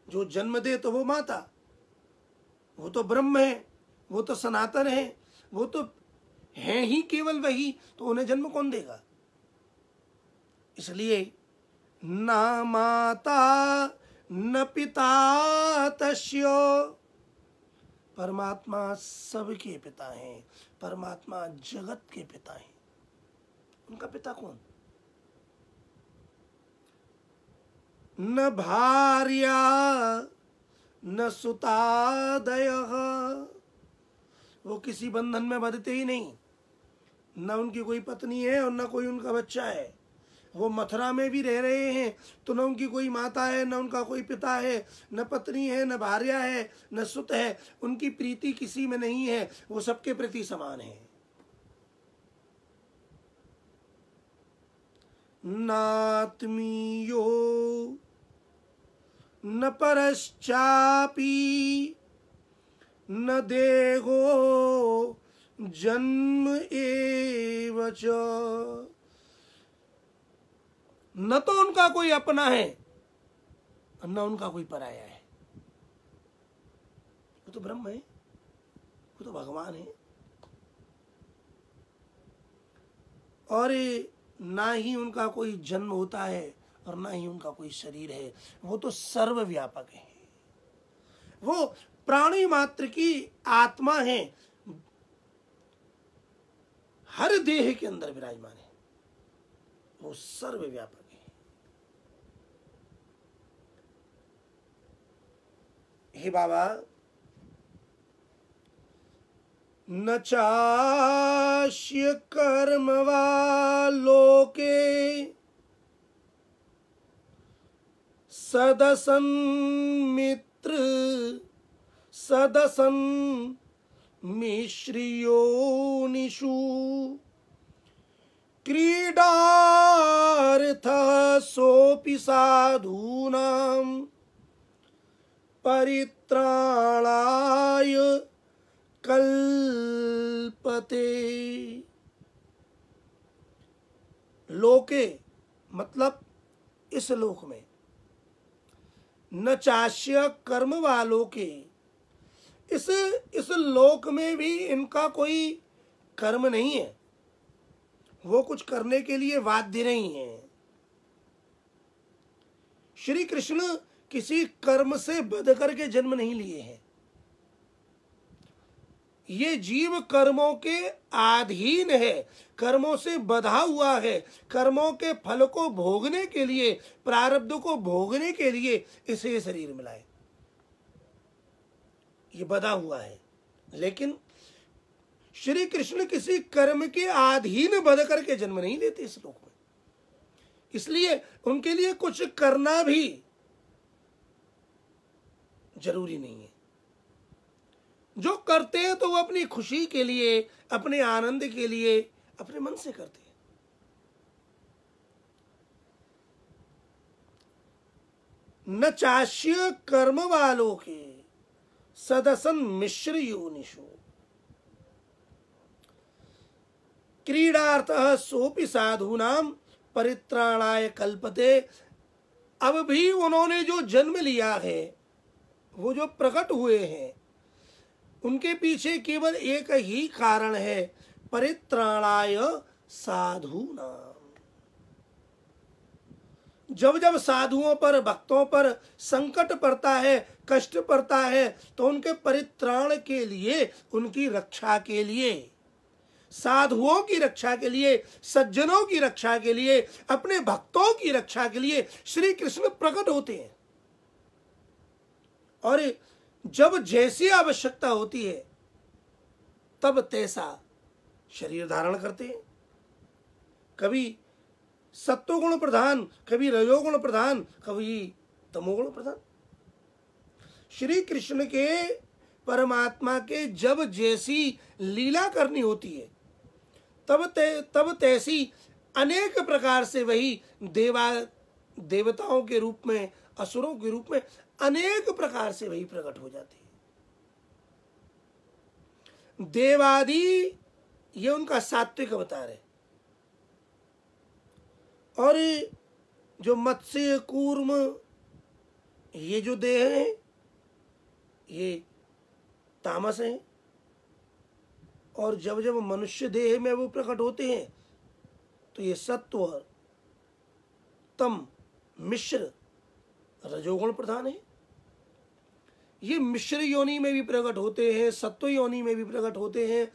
जो जन्म दे तो वो माता, वो तो ब्रह्म है, वो तो सनातन है, वो तो है ही केवल वही, तो उन्हें जन्म कौन देगा। इसलिए न माता न पिता तस्य, परमात्मा सबके पिता हैं, परमात्मा जगत के पिता हैं। उनका पिता कौन? न भार्या न सुतादयः, वो किसी बंधन में बंधते ही नहीं, न उनकी कोई पत्नी है और न कोई उनका बच्चा है। वो मथुरा में भी रह रहे हैं तो न उनकी कोई माता है, न उनका कोई पिता है, न पत्नी है, न भार्या है, न सुत है। उनकी प्रीति किसी में नहीं है, वो सबके प्रति समान है। नात्मीयो न परश्चापि न देहो जन्म एव च, न तो उनका कोई अपना है न उनका कोई पराया है। वो तो ब्रह्म है, वो तो भगवान है, और ना ही उनका कोई जन्म होता है और ना ही उनका कोई शरीर है। वो तो सर्वव्यापक है, वो प्राणी मात्र की आत्मा है, हर देह के अंदर विराजमान है, वो सर्वव्यापक है। हे बाबा, न चास्य कर्म वा लोके सदसन मित्र सदसन मिश्रियोनिषु क्रीडार्थः सोऽपि साधूनां परित्राणाय कल्पते। कल्पते। लोके मतलब इस लोक में, न चास्य कर्म वालों के, इस लोक में भी इनका कोई कर्म नहीं है, वो कुछ करने के लिए बाध्य नहीं है। श्री कृष्ण किसी कर्म से बंध करके जन्म नहीं लिए हैं। ये जीव कर्मों के अधीन है, कर्मों से बंधा हुआ है, कर्मों के फल को भोगने के लिए, प्रारब्ध को भोगने के लिए इसे शरीर मिला है, ये बंधा हुआ है। लेकिन श्री कृष्ण किसी कर्म के अधीन बंध करके जन्म नहीं लेते इस लोक में, इसलिए उनके लिए कुछ करना भी जरूरी नहीं है। जो करते हैं तो वो अपनी खुशी के लिए, अपने आनंद के लिए, अपने मन से करते हैं। न चास्य कर्म वालों के सदसन मिश्र योनिषु क्रीडार्थः सोपि साधूनाम परित्राणाय कल्पते। अब भी उन्होंने जो जन्म लिया है, वो जो प्रकट हुए हैं, उनके पीछे केवल एक ही कारण है, परित्राणाय साधूनाम। जब जब साधुओं पर, भक्तों पर संकट पड़ता है, कष्ट पड़ता है, तो उनके परित्राण के लिए, उनकी रक्षा के लिए, साधुओं की रक्षा के लिए, सज्जनों की रक्षा के लिए, अपने भक्तों की रक्षा के लिए श्री कृष्ण प्रकट होते हैं। और जब जैसी आवश्यकता होती है तब तैसा शरीर धारण करते हैं। कभी सत्वगुण प्रधान, कभी रजोगुण प्रधान, कभी तमोगुण प्रधान। श्री कृष्ण के, परमात्मा के जब जैसी लीला करनी होती है तब तैसी अनेक प्रकार से वही देवताओं के रूप में, असुरों के रूप में अनेक प्रकार से वही प्रकट हो जाती है। देवादि ये उनका सात्विक अवतार है, और जो मत्स्य कूर्म ये जो देह है ये तामस है, और जब जब मनुष्य देह में वो प्रकट होते हैं तो ये सत्व तम मिश्र रजोगुण प्रधान है। ये मिश्र योनि में भी प्रकट होते हैं, सत्व योनि में भी प्रकट होते हैं,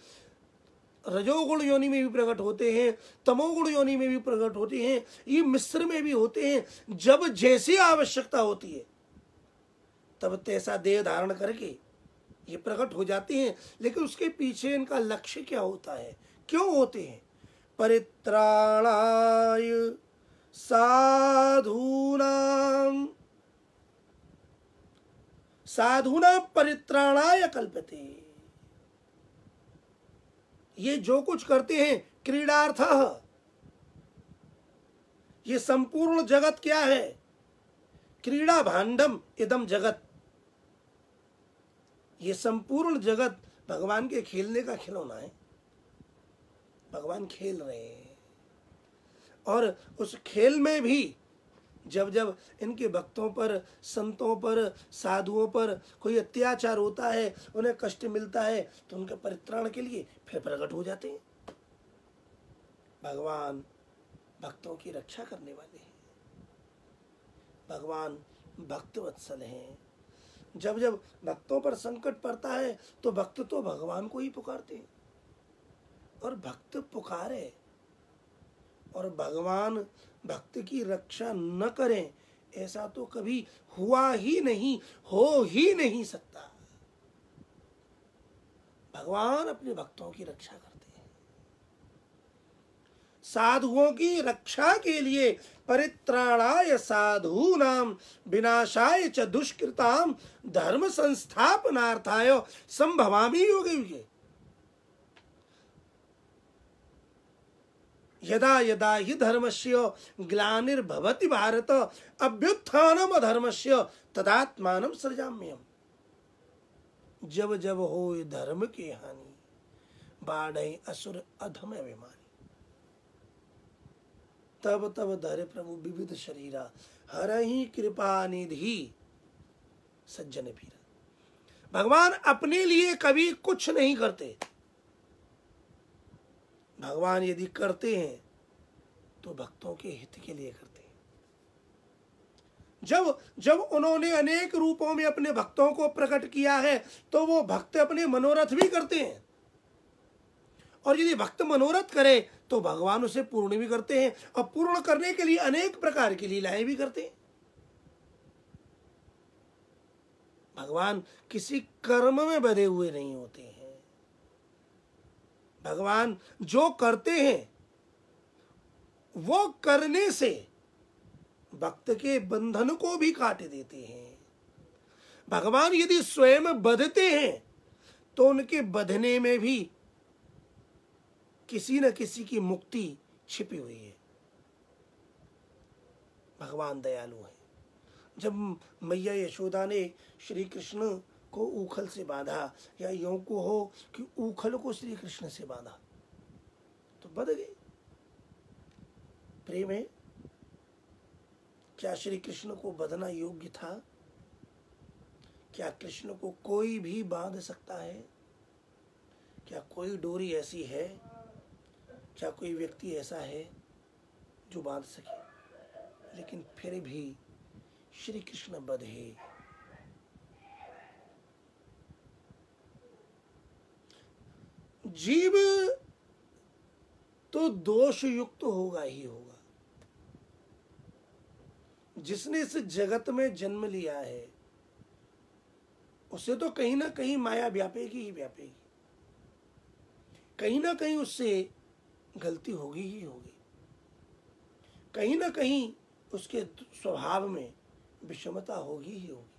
रजोगुण योनि में भी प्रकट होते हैं, तमोगुण योनि में भी प्रकट होते हैं, ये मिश्र में भी होते हैं। जब जैसी आवश्यकता होती है तब तैसा देह धारण करके ये प्रकट हो जाते हैं। लेकिन उसके पीछे इनका लक्ष्य क्या होता है, क्यों होते हैं? परित्राणाय साधूनाम, साधूनाम परित्राणाय कल्पते। ये जो कुछ करते हैं क्रीडार्थः, ये संपूर्ण जगत क्या है? क्रीड़ा भांडम इदम जगत। ये संपूर्ण जगत भगवान के खेलने का खिलौना है, भगवान खेल रहे हैं। और उस खेल में भी जब जब इनके भक्तों पर, संतों पर, साधुओं पर कोई अत्याचार होता है, उन्हें कष्ट मिलता है, तो उनके परित्राण के लिए फिर प्रकट हो जाते हैं। भगवान भक्तों की रक्षा करने वाले हैं, भगवान भक्त वत्सल हैं। जब जब भक्तों पर संकट पड़ता है तो भक्त तो भगवान को ही पुकारते हैं, और भक्त पुकारे और भगवान भक्त की रक्षा न करें, ऐसा तो कभी हुआ ही नहीं, हो ही नहीं सकता। भगवान अपने भक्तों की रक्षा करते हैं। साधुओं की रक्षा के लिए परित्राणाय साधूनाम विनाशाय च दुष्कृताम धर्म संस्थापनार्थाय संभवामि युगे युगे। यदा यदा हि धर्मस्य ग्लानिर्भवति भारत अभ्युत्थानम अधर्मस्य तदात्मानं सृजाम्यहम्। जब जब हो धर्म की हानि, बाढ़ असुर अधम अभिमानी। तब तब धरे प्रभु विविध शरीरा, हरहि कृपा निधि सज्जन पीरा। भगवान अपने लिए कभी कुछ नहीं करते। भगवान यदि करते हैं तो भक्तों के हित के लिए करते हैं। जब जब उन्होंने अनेक रूपों में अपने भक्तों को प्रकट किया है तो वो भक्त अपने मनोरथ भी करते हैं, और यदि भक्त मनोरथ करे तो भगवान उसे पूर्ण भी करते हैं, और पूर्ण करने के लिए अनेक प्रकार की लीलाएं भी करते हैं। भगवान किसी कर्म में बंधे हुए नहीं होते हैं। भगवान जो करते हैं वो करने से भक्त के बंधन को भी काट देते हैं। भगवान यदि स्वयं बंधते हैं तो उनके बंधने में भी किसी न किसी की मुक्ति छिपी हुई है। भगवान दयालु है। जब मैया यशोदा ने श्री कृष्ण को ऊखल से बांधा, या यूं को हो कि ऊखल को श्री कृष्ण से बांधा, तो बंध गए। प्रेम है। क्या श्री कृष्ण को बंधना योग्य था? क्या कृष्ण को कोई भी बांध सकता है? क्या कोई डोरी ऐसी है? क्या कोई व्यक्ति ऐसा है जो बांध सके? लेकिन फिर भी श्री कृष्ण बंधे। जीव तो दोष युक्त होगा ही होगा। जिसने इस जगत में जन्म लिया है उसे तो कहीं ना कहीं माया व्यापेगी ही व्यापेगी। कहीं ना कहीं उससे गलती होगी ही होगी। कहीं ना कहीं उसके स्वभाव में विषमता होगी ही होगी।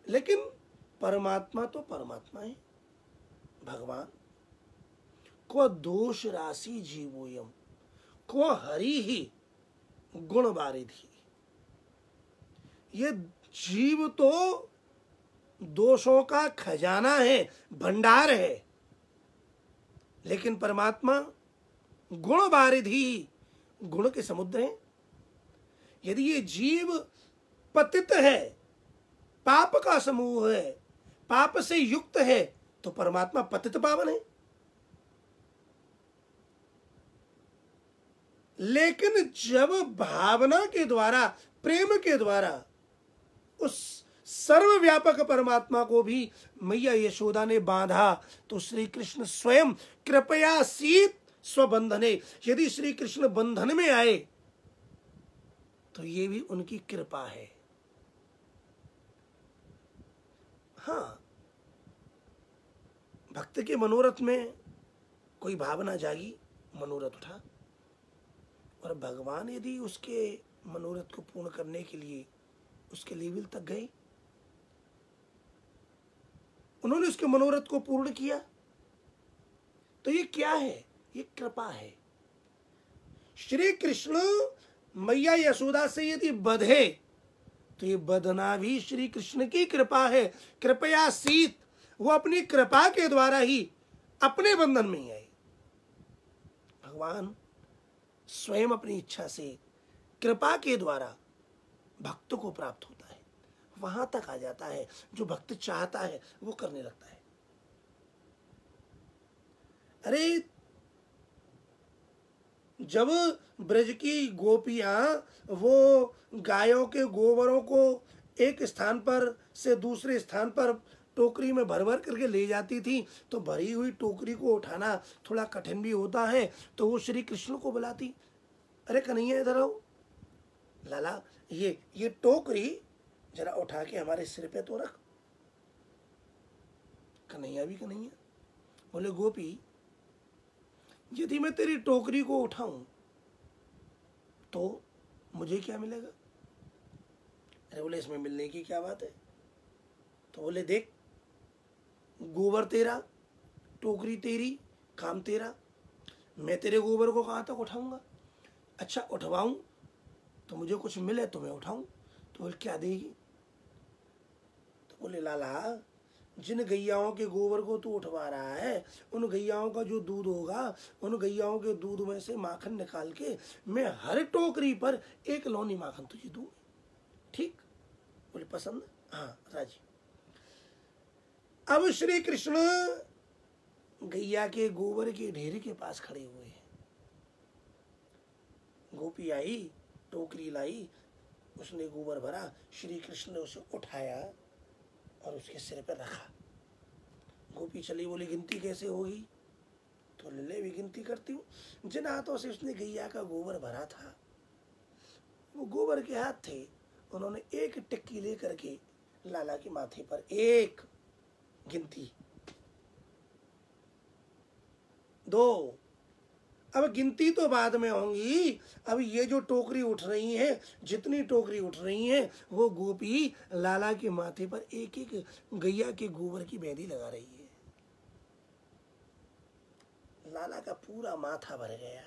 लेकिन परमात्मा तो परमात्मा है। भगवान को दोष राशि जीवोयम को हरि ही गुण बारिधि। ये जीव तो दोषों का खजाना है, भंडार है, लेकिन परमात्मा गुण बारिधि, गुण के समुद्र है। यदि ये जीव पतित है, पाप का समूह है, पाप से युक्त है, तो परमात्मा पतित पावन है। लेकिन जब भावना के द्वारा, प्रेम के द्वारा उस सर्वव्यापक परमात्मा को भी मैया यशोदा ने बांधा, तो श्री कृष्ण स्वयं कृपया सीत स्वबंधने। यदि श्री कृष्ण बंधन में आए तो ये भी उनकी कृपा है। हाँ, भक्त के मनोरथ में कोई भावना जागी, मनोरथ उठा, और भगवान यदि उसके मनोरथ को पूर्ण करने के लिए उसके लेवल तक गए, उन्होंने उसके मनोरथ को पूर्ण किया, तो ये क्या है? ये कृपा है। श्री कृष्ण मैया यशोदा से यदि बंधे तो ये बंधना भी श्री कृष्ण की कृपा है। कृपया सीत, वो अपनी कृपा के द्वारा ही अपने बंधन में ही आए। भगवान स्वयं अपनी इच्छा से कृपा के द्वारा भक्त को प्राप्त होता है, वहां तक आ जाता है। जो भक्त चाहता है वो करने लगता है। अरे जब ब्रज की गोपियां वो गायों के गोबरों को एक स्थान पर से दूसरे स्थान पर टोकरी में भर भर करके ले जाती थी, तो भरी हुई टोकरी को उठाना थोड़ा कठिन भी होता है, तो वो श्री कृष्ण को बुलाती, अरे कन्हैया इधर आओ, लाला ये टोकरी जरा उठा के हमारे सिर पे तो रख। कन्हैया भी कन्हैया बोले, गोपी यदि मैं तेरी टोकरी को उठाऊं तो मुझे क्या मिलेगा? अरे बोले, इसमें मिलने की क्या बात है? तो बोले, देख, गोबर तेरा, टोकरी तेरी, काम तेरा, मैं तेरे गोबर को कहां तक उठाऊंगा? अच्छा उठवाऊं तो मुझे कुछ मिले तो मैं उठाऊं। तो बोले, क्या देगी? तो बोले, लाला जिन गैयाओं के गोबर को तू उठवा रहा है, उन गैयाओं का जो दूध होगा, उन गैयाओं के दूध में से माखन निकाल के मैं हर टोकरी पर एक लौनी माखन तुझे दूँ। ठीक? बोले पसंद? हाँ राजी। अब श्री कृष्ण गैया के गोबर के ढेर के पास खड़े हुए हैं। गोपी आई, टोकरी लाई, उसने गोबर भरा, श्री कृष्ण ने उसे उठाया और उसके सिर पर रखा। गोपी चली, बोली गिनती कैसे होगी? तो ले भी गिनती करती हूँ। जिन हाथों से उसने गैया का गोबर भरा था, वो गोबर के हाथ थे, उन्होंने एक टिक्की लेकर के लाला के माथे पर एक गिनती, 2। अब गिनती तो बाद में होंगी, अब ये जो टोकरी उठ रही है, जितनी टोकरी उठ रही है, वो गोपी लाला के माथे पर एक एक गैया के गोबर की मेहंदी लगा रही है। लाला का पूरा माथा भर गया,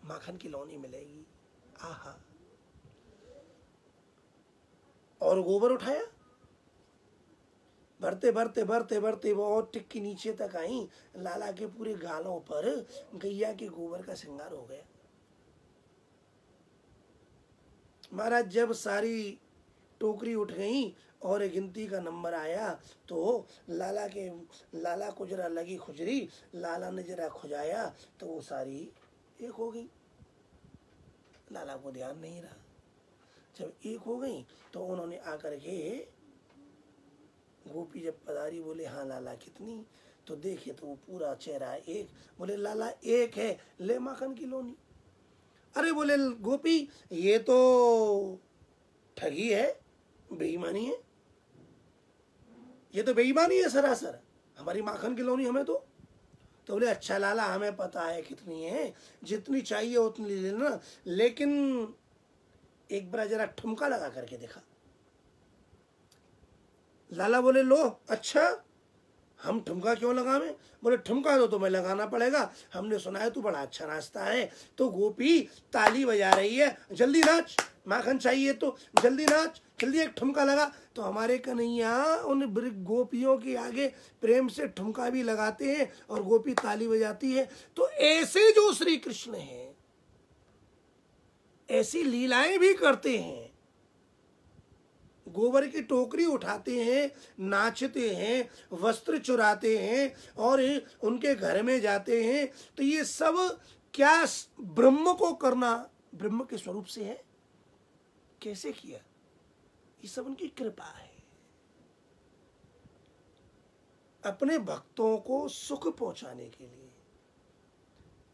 माखन की लौनी मिलेगी। आहा। और गोबर उठाया, भरते भरते भरते भरते वो और टिक्की नीचे तक आई। लाला के पूरे गालों पर गैया के गोबर का श्रृंगार हो गया। महाराज जब सारी टोकरी उठ गई और गिनती का नंबर आया, तो लाला को जरा लगी खुजरी, लाला ने जरा खुजाया तो वो सारी एक हो गई। लाला को ध्यान नहीं रहा। जब एक हो गई तो उन्होंने आकर के, गोपी जब पधारी, बोले हाँ लाला कितनी? तो देखे तो वो पूरा चेहरा एक। बोले लाला एक है, ले माखन की लोनी। अरे बोले गोपी ये तो ठगी है, बेईमानी है, ये तो बेईमानी है सरासर, हमारी माखन की लोनी हमें तो बोले अच्छा लाला हमें पता है कितनी है, जितनी चाहिए उतनी ले लेना, लेकिन एक बार जरा ठुमका लगा करके देखा। लाला बोले लो अच्छा, हम ठुमका क्यों लगावें? बोले ठुमका तो तुम्हें लगाना पड़ेगा, हमने सुना है तू बड़ा अच्छा नाचता है। तो गोपी ताली बजा रही है, जल्दी नाच, माखन चाहिए तो जल्दी नाच, जल्दी एक ठुमका लगा। तो हमारे कन्हैया उन गोपियों के आगे प्रेम से ठुमका भी लगाते हैं और गोपी ताली बजाती है। तो ऐसे जो श्री कृष्ण हैं, ऐसी लीलाएं भी करते हैं। गोबर की टोकरी उठाते हैं, नाचते हैं, वस्त्र चुराते हैं और उनके घर में जाते हैं। तो ये सब क्या ब्रह्म को करना ब्रह्म के स्वरूप से है? कैसे किया? ये सब उनकी कृपा है। अपने भक्तों को सुख पहुंचाने के लिए,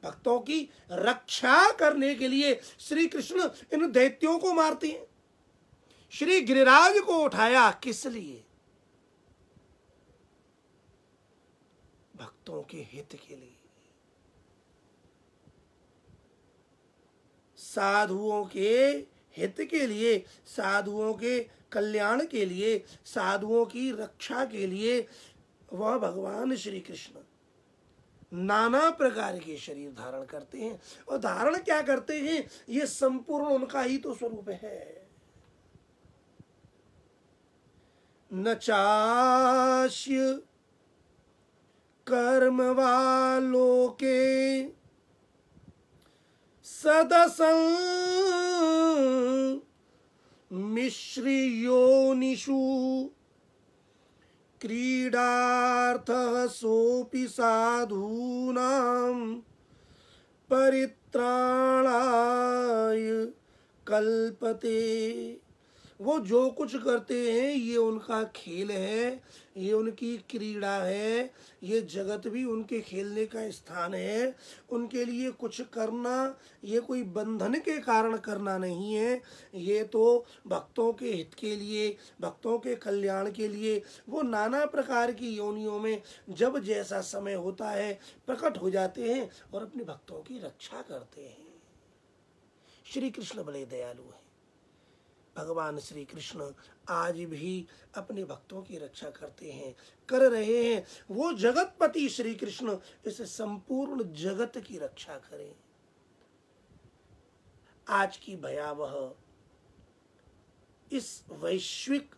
भक्तों की रक्षा करने के लिए श्री कृष्ण इन दैत्यों को मारते हैं। श्री गिरिराज को उठाया किस लिए? भक्तों के हित के लिए, साधुओं के हित के लिए, साधुओं के कल्याण के लिए, साधुओं की रक्षा के लिए वह भगवान श्री कृष्ण नाना प्रकार के शरीर धारण करते हैं। और धारण क्या करते हैं? ये संपूर्ण उनका ही तो स्वरूप है। न चास्य कर्म वालों के सदसं मिश्र योनिषु क्रीडार्थः सोऽपि साधूनां परित्राणाय कल्पते। वो जो कुछ करते हैं ये उनका खेल है, ये उनकी क्रीड़ा है, ये जगत भी उनके खेलने का स्थान है। उनके लिए कुछ करना ये कोई बंधन के कारण करना नहीं है, ये तो भक्तों के हित के लिए, भक्तों के कल्याण के लिए वो नाना प्रकार की योनियों में जब जैसा समय होता है प्रकट हो जाते हैं और अपने भक्तों की रक्षा करते हैं। श्री कृष्ण बड़े दयालु हैं। भगवान श्री कृष्ण आज भी अपने भक्तों की रक्षा करते हैं, कर रहे हैं। वो जगतपति श्री कृष्ण इस संपूर्ण जगत की रक्षा करें। आज की भयावह इस वैश्विक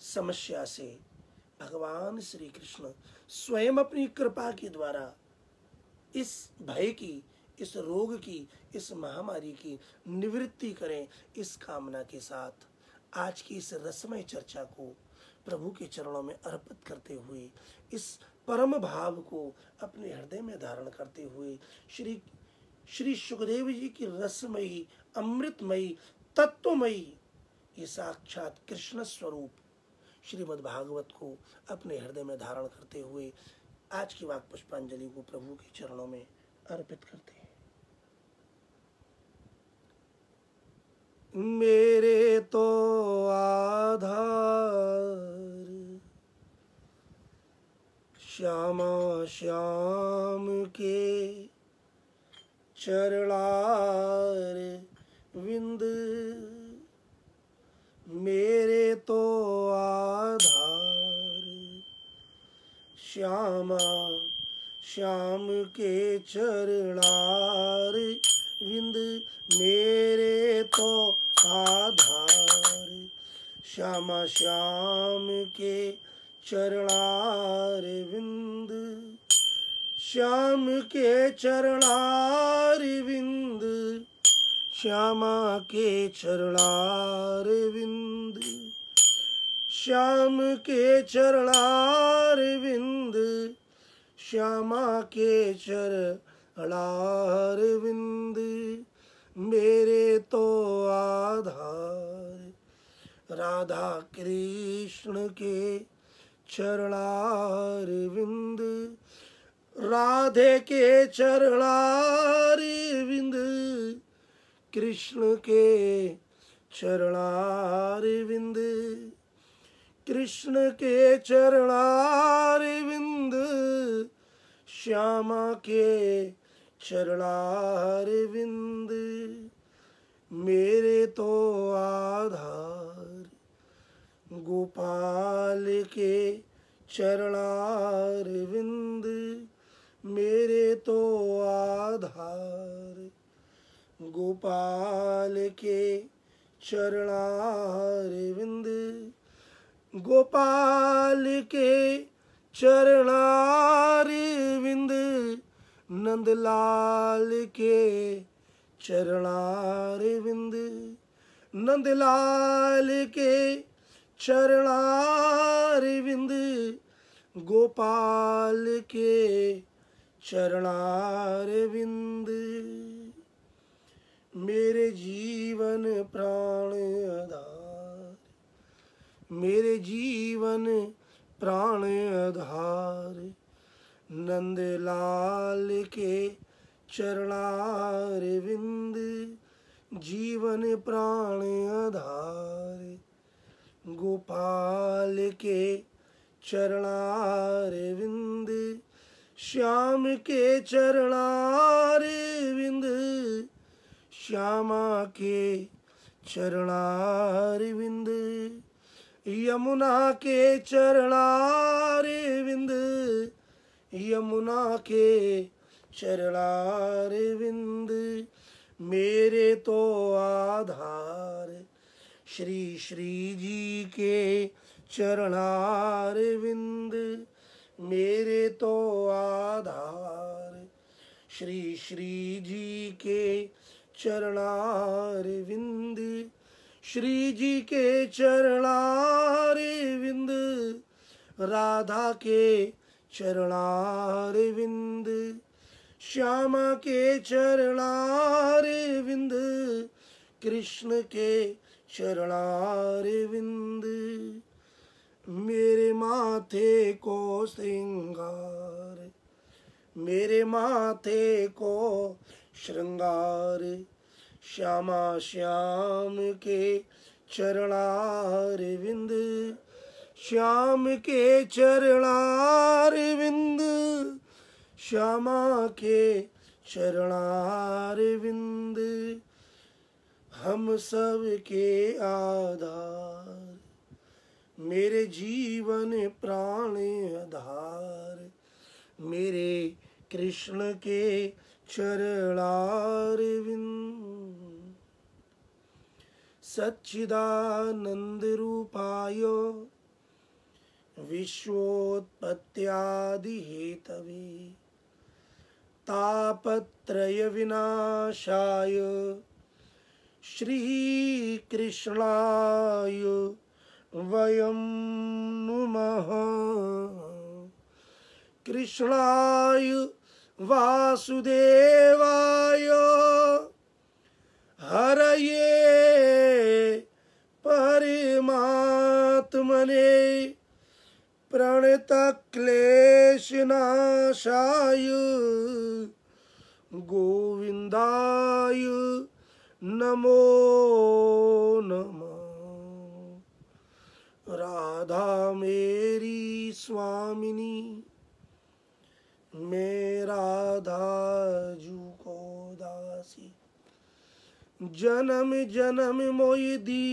समस्या से भगवान श्री कृष्ण स्वयं अपनी कृपा के द्वारा इस भय की, इस रोग की, इस महामारी की निवृत्ति करें, इस कामना के साथ आज की इस रसमय चर्चा को प्रभु के चरणों में अर्पित करते हुए, इस परम भाव को अपने हृदय में धारण करते हुए श्री सुखदेव जी की रसमयी, अमृतमयी, तत्वमयी, ये साक्षात कृष्ण स्वरूप श्रीमद् भागवत को अपने हृदय में धारण करते हुए आज की वाक पुष्पांजलि को प्रभु के चरणों में अर्पित करते हैं। मेरे तो आधार श्यामा श्याम के चरणार विंद, मेरे तो आधार श्यामा श्याम के चरणार विंद, मेरे तो आधार श्यामा श्याम के चरणार विंद, श्याम के चरणार विंद, श्यामा के चरणार विंद, श्याम के चरणार विंद, श्यामा के चरणार विंद, मेरे तो आधार राधा कृष्ण के चरणार विंद, राधे के चरणार विंद, कृष्ण के चरणार विंद, कृष्ण के चरणार विंद, श्यामा के चरणार विंद, मेरे तो आधार गोपाल के चरणार विंद, मेरे तो आधार गोपाल के चरणार विंद, गोपाल के चरणार विंद, नंदलाल के चरणार विंद, नंदलाल के चरणार विंद, गोपाल के चरणार विंद, मेरे जीवन प्राण आधार, मेरे जीवन प्राण आधार, नंदलाल के चरणार विंद, जीवन प्राण आधार, गोपाल के चरणार विंद, श्याम के चरणार विंद, श्यामा के चरणार विंद, यमुना के चरणार विंद, यमुना के चरणार विंद, मेरे तो आधार श्री श्री जी के चरणार विंद, मेरे तो आधार श्री श्री जी के चरणार विंद, श्री जी के चरणार विंद, राधा के चरणार विंद, श्यामा के चरणार विंद, कृष्ण के चरणार विंद, मेरे माथे को श्रृंगार, मेरे माथे को श्रृंगार, श्यामा श्याम के चरणार विंद, श्याम के चरणार विंद, श्यामा के चरणार विंद, हम सब के आधार, मेरे जीवन प्राण आधार, मेरे कृष्ण के चरणार विंद, सच्चिदानंद रूपाय विश्वोत्पत्त्यादि हेतवे तापत्रय विनाशाय श्रीकृष्णाय वयं नुमः। कृष्णाय वासुदेवाय हरये परमात्मने प्रणतक्लेशनाशाय गोविन्दाय नमो नमः। राधा मेरी स्वामिनी, मैं राधा जू को दासी, जन्म जन्म मोहि दीजियो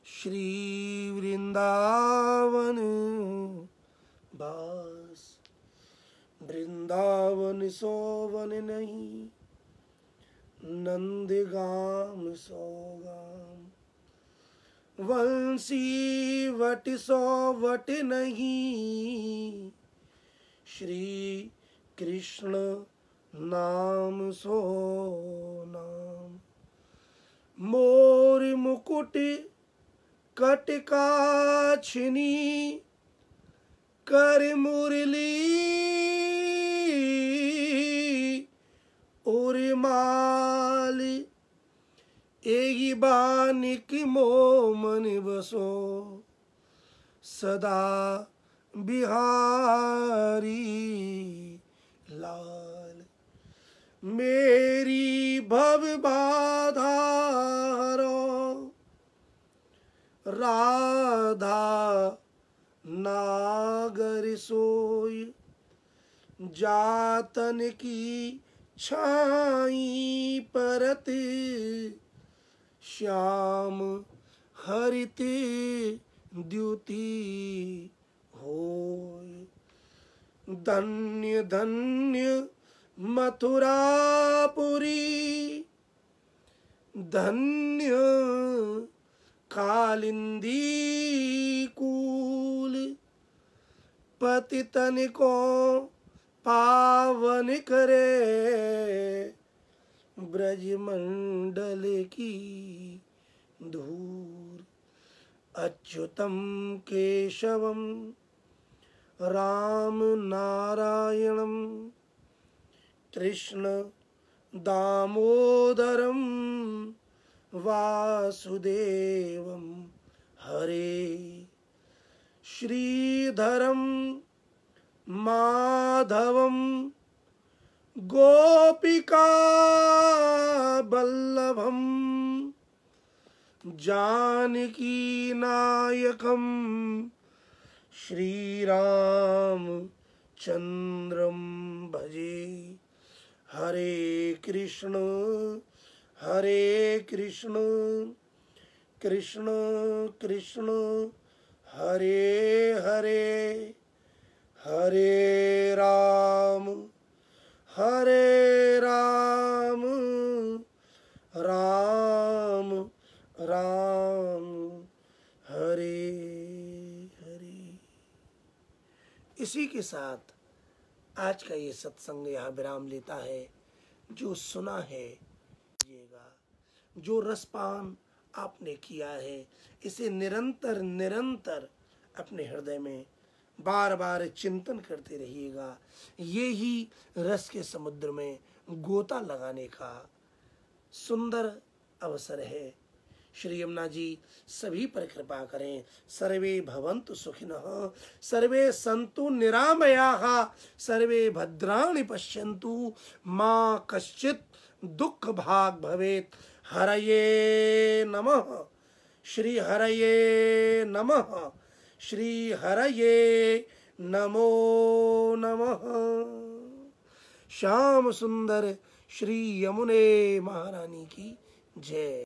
श्री वृंदावन बास। वृंदावन सोवन नहीं, नंदगाम सोगाम। वंशी वट सो वट नहीं, श्री कृष्ण नाम सो नाम। मोर मुकुट कटकाछिनी, कर मुरली उर्माल। एगी बानिक मोमन बसो, सदा बिहारी लाल। मेरी भव बाधा हरो, राधा नागर सोय। जातन की छाई परत, श्याम हरित द्युति होय। धन्य धन्य मथुरापुरी, धन्य कालिंदी कूल। पतितन को पावन करे, ब्रजमंडल की धूर। अच्युतम केशवम राम नारायणम, कृष्ण दामोदरम वासुदेवम हरे। श्रीधरम माधवम गोपिका बल्लभम, जानकी नायकम श्रीराम चंद्रम भजे। हरे कृष्ण कृष्ण कृष्ण हरे हरे, हरे राम राम राम हरे हरे। इसी के साथ आज का ये सत्संग यहाँ विराम लेता है। जो सुना है जो रसपान आपने किया है, इसे निरंतर निरंतर अपने हृदय में बार बार चिंतन करते रहिएगा। ये ही रस के समुद्र में गोता लगाने का सुंदर अवसर है। श्री यमुना जी सभी पर कृपा करें। सर्वे भवन्तु सुखिनः, सर्वे सन्तु निरामयाः, सर्वे भद्राणि पश्यन्तु, मा कश्चित् दुःख भाग् भवेत्। हरये नमः, श्री हरये नमः, श्री हरये नमो नमः। श्याम सुंदर श्री यमुने महारानी की जय।